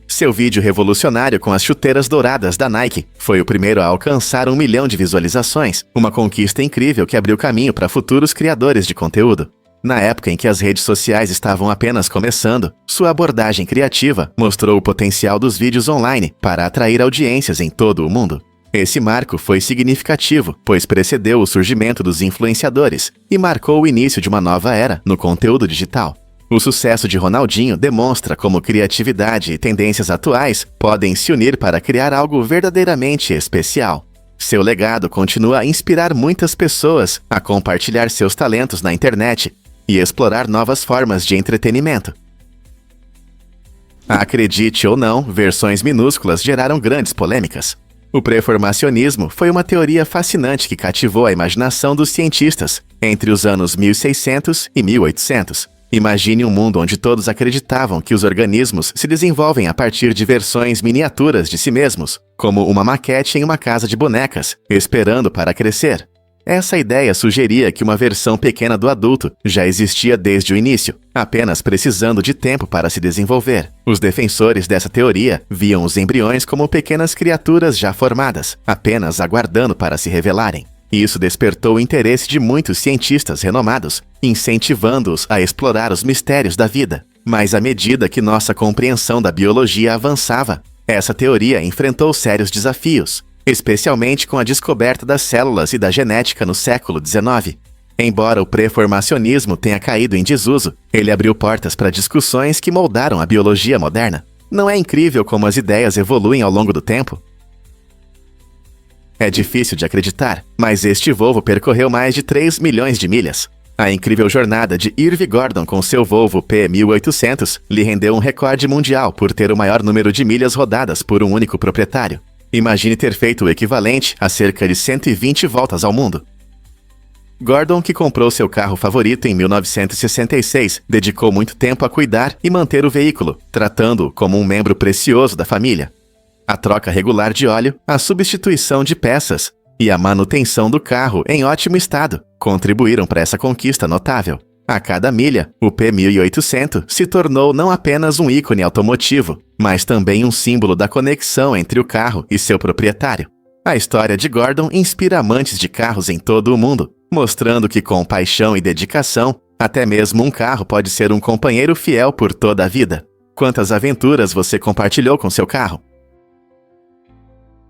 Seu vídeo revolucionário com as chuteiras douradas da Nike foi o primeiro a alcançar 1 milhão de visualizações, uma conquista incrível que abriu caminho para futuros criadores de conteúdo. Na época em que as redes sociais estavam apenas começando, sua abordagem criativa mostrou o potencial dos vídeos online para atrair audiências em todo o mundo. Esse marco foi significativo, pois precedeu o surgimento dos influenciadores e marcou o início de uma nova era no conteúdo digital. O sucesso de Ronaldinho demonstra como criatividade e tendências atuais podem se unir para criar algo verdadeiramente especial. Seu legado continua a inspirar muitas pessoas a compartilhar seus talentos na internet e explorar novas formas de entretenimento. Acredite ou não, versões minúsculas geraram grandes polêmicas. O pré-formacionismo foi uma teoria fascinante que cativou a imaginação dos cientistas entre os anos 1600 e 1800. Imagine um mundo onde todos acreditavam que os organismos se desenvolvem a partir de versões miniaturas de si mesmos, como uma maquete em uma casa de bonecas, esperando para crescer. Essa ideia sugeria que uma versão pequena do adulto já existia desde o início, apenas precisando de tempo para se desenvolver. Os defensores dessa teoria viam os embriões como pequenas criaturas já formadas, apenas aguardando para se revelarem. Isso despertou o interesse de muitos cientistas renomados, incentivando-os a explorar os mistérios da vida. Mas à medida que nossa compreensão da biologia avançava, essa teoria enfrentou sérios desafios, especialmente com a descoberta das células e da genética no século XIX. Embora o pré-formacionismo tenha caído em desuso, ele abriu portas para discussões que moldaram a biologia moderna. Não é incrível como as ideias evoluem ao longo do tempo? É difícil de acreditar, mas este Volvo percorreu mais de 3 milhões de milhas. A incrível jornada de Irv Gordon com seu Volvo P1800 lhe rendeu um recorde mundial por ter o maior número de milhas rodadas por um único proprietário. Imagine ter feito o equivalente a cerca de 120 voltas ao mundo. Gordon, que comprou seu carro favorito em 1966, dedicou muito tempo a cuidar e manter o veículo, tratando-o como um membro precioso da família. A troca regular de óleo, a substituição de peças e a manutenção do carro em ótimo estado contribuíram para essa conquista notável. A cada milha, o P1800 se tornou não apenas um ícone automotivo, mas também um símbolo da conexão entre o carro e seu proprietário. A história de Gordon inspira amantes de carros em todo o mundo, mostrando que com paixão e dedicação, até mesmo um carro pode ser um companheiro fiel por toda a vida. Quantas aventuras você compartilhou com seu carro?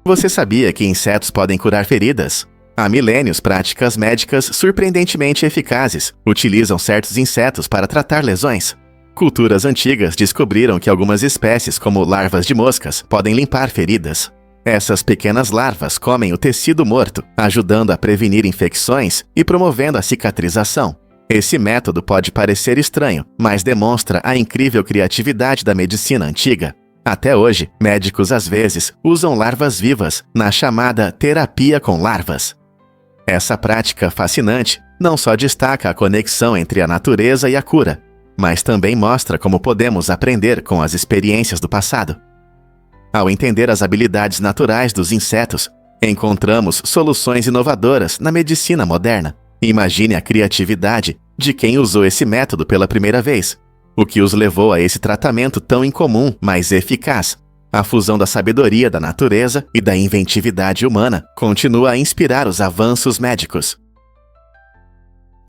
Você sabia que insetos podem curar feridas? Há milênios, práticas médicas surpreendentemente eficazes utilizam certos insetos para tratar lesões. Culturas antigas descobriram que algumas espécies, como larvas de moscas, podem limpar feridas. Essas pequenas larvas comem o tecido morto, ajudando a prevenir infecções e promovendo a cicatrização. Esse método pode parecer estranho, mas demonstra a incrível criatividade da medicina antiga. Até hoje, médicos às vezes usam larvas vivas na chamada terapia com larvas. Essa prática fascinante não só destaca a conexão entre a natureza e a cura, mas também mostra como podemos aprender com as experiências do passado. Ao entender as habilidades naturais dos insetos, encontramos soluções inovadoras na medicina moderna. Imagine a criatividade de quem usou esse método pela primeira vez, o que os levou a esse tratamento tão incomum, mas eficaz. A fusão da sabedoria da natureza e da inventividade humana continua a inspirar os avanços médicos.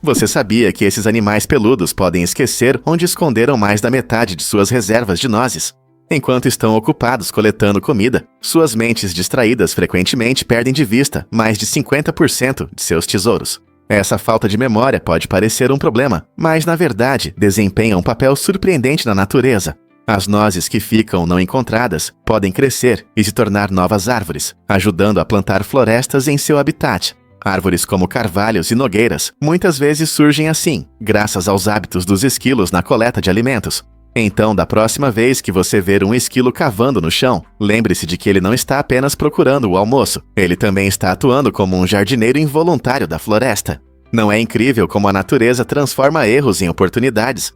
Você sabia que esses animais peludos podem esquecer onde esconderam mais da metade de suas reservas de nozes? Enquanto estão ocupados coletando comida, suas mentes distraídas frequentemente perdem de vista mais de 50% de seus tesouros. Essa falta de memória pode parecer um problema, mas na verdade desempenha um papel surpreendente na natureza. As nozes que ficam não encontradas podem crescer e se tornar novas árvores, ajudando a plantar florestas em seu habitat. Árvores como carvalhos e nogueiras muitas vezes surgem assim, graças aos hábitos dos esquilos na coleta de alimentos. Então, da próxima vez que você ver um esquilo cavando no chão, lembre-se de que ele não está apenas procurando o almoço, ele também está atuando como um jardineiro involuntário da floresta. Não é incrível como a natureza transforma erros em oportunidades?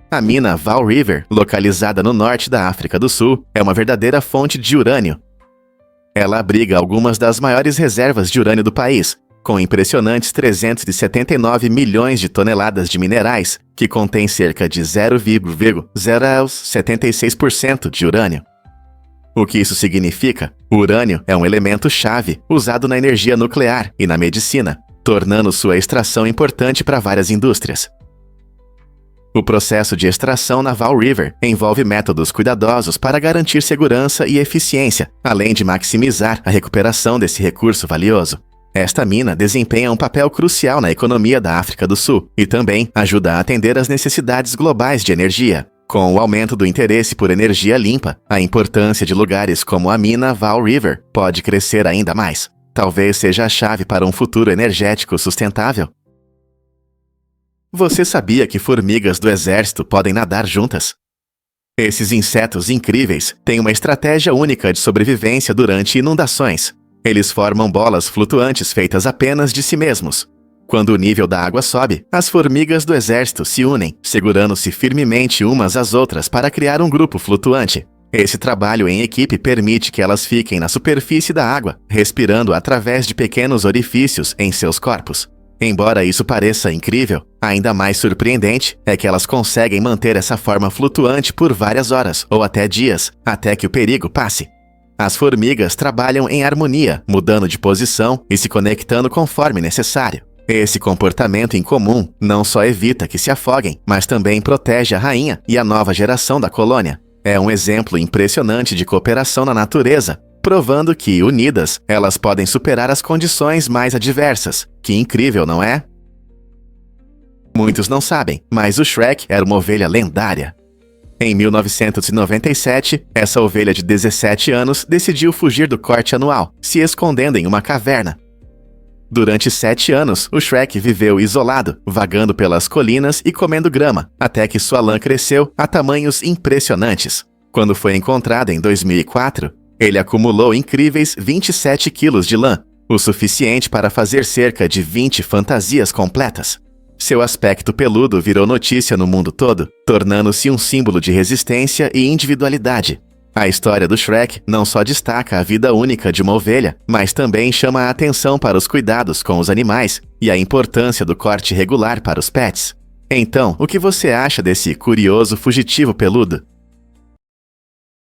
A mina Vaal River, localizada no norte da África do Sul, é uma verdadeira fonte de urânio. Ela abriga algumas das maiores reservas de urânio do país, com impressionantes 379 milhões de toneladas de minerais, que contém cerca de 0,076% de urânio. O que isso significa? O urânio é um elemento-chave usado na energia nuclear e na medicina, tornando sua extração importante para várias indústrias. O processo de extração na Vaal River envolve métodos cuidadosos para garantir segurança e eficiência, além de maximizar a recuperação desse recurso valioso. Esta mina desempenha um papel crucial na economia da África do Sul e também ajuda a atender às necessidades globais de energia. Com o aumento do interesse por energia limpa, a importância de lugares como a mina Vaal River pode crescer ainda mais. Talvez seja a chave para um futuro energético sustentável. Você sabia que formigas do exército podem nadar juntas? Esses insetos incríveis têm uma estratégia única de sobrevivência durante inundações. Eles formam bolas flutuantes feitas apenas de si mesmos. Quando o nível da água sobe, as formigas do exército se unem, segurando-se firmemente umas às outras para criar um grupo flutuante. Esse trabalho em equipe permite que elas fiquem na superfície da água, respirando através de pequenos orifícios em seus corpos. Embora isso pareça incrível, ainda mais surpreendente é que elas conseguem manter essa forma flutuante por várias horas ou até dias, até que o perigo passe. As formigas trabalham em harmonia, mudando de posição e se conectando conforme necessário. Esse comportamento incomum não só evita que se afoguem, mas também protege a rainha e a nova geração da colônia. É um exemplo impressionante de cooperação na natureza, provando que, unidas, elas podem superar as condições mais adversas. Que incrível, não é? Muitos não sabem, mas o Shrek era uma ovelha lendária. Em 1997, essa ovelha de 17 anos decidiu fugir do corte anual, se escondendo em uma caverna. Durante 7 anos, o Shrek viveu isolado, vagando pelas colinas e comendo grama, até que sua lã cresceu a tamanhos impressionantes. Quando foi encontrado em 2004, ele acumulou incríveis 27 quilos de lã, o suficiente para fazer cerca de 20 fantasias completas. Seu aspecto peludo virou notícia no mundo todo, tornando-se um símbolo de resistência e individualidade. A história do Shrek não só destaca a vida única de uma ovelha, mas também chama a atenção para os cuidados com os animais e a importância do corte regular para os pets. Então, o que você acha desse curioso fugitivo peludo?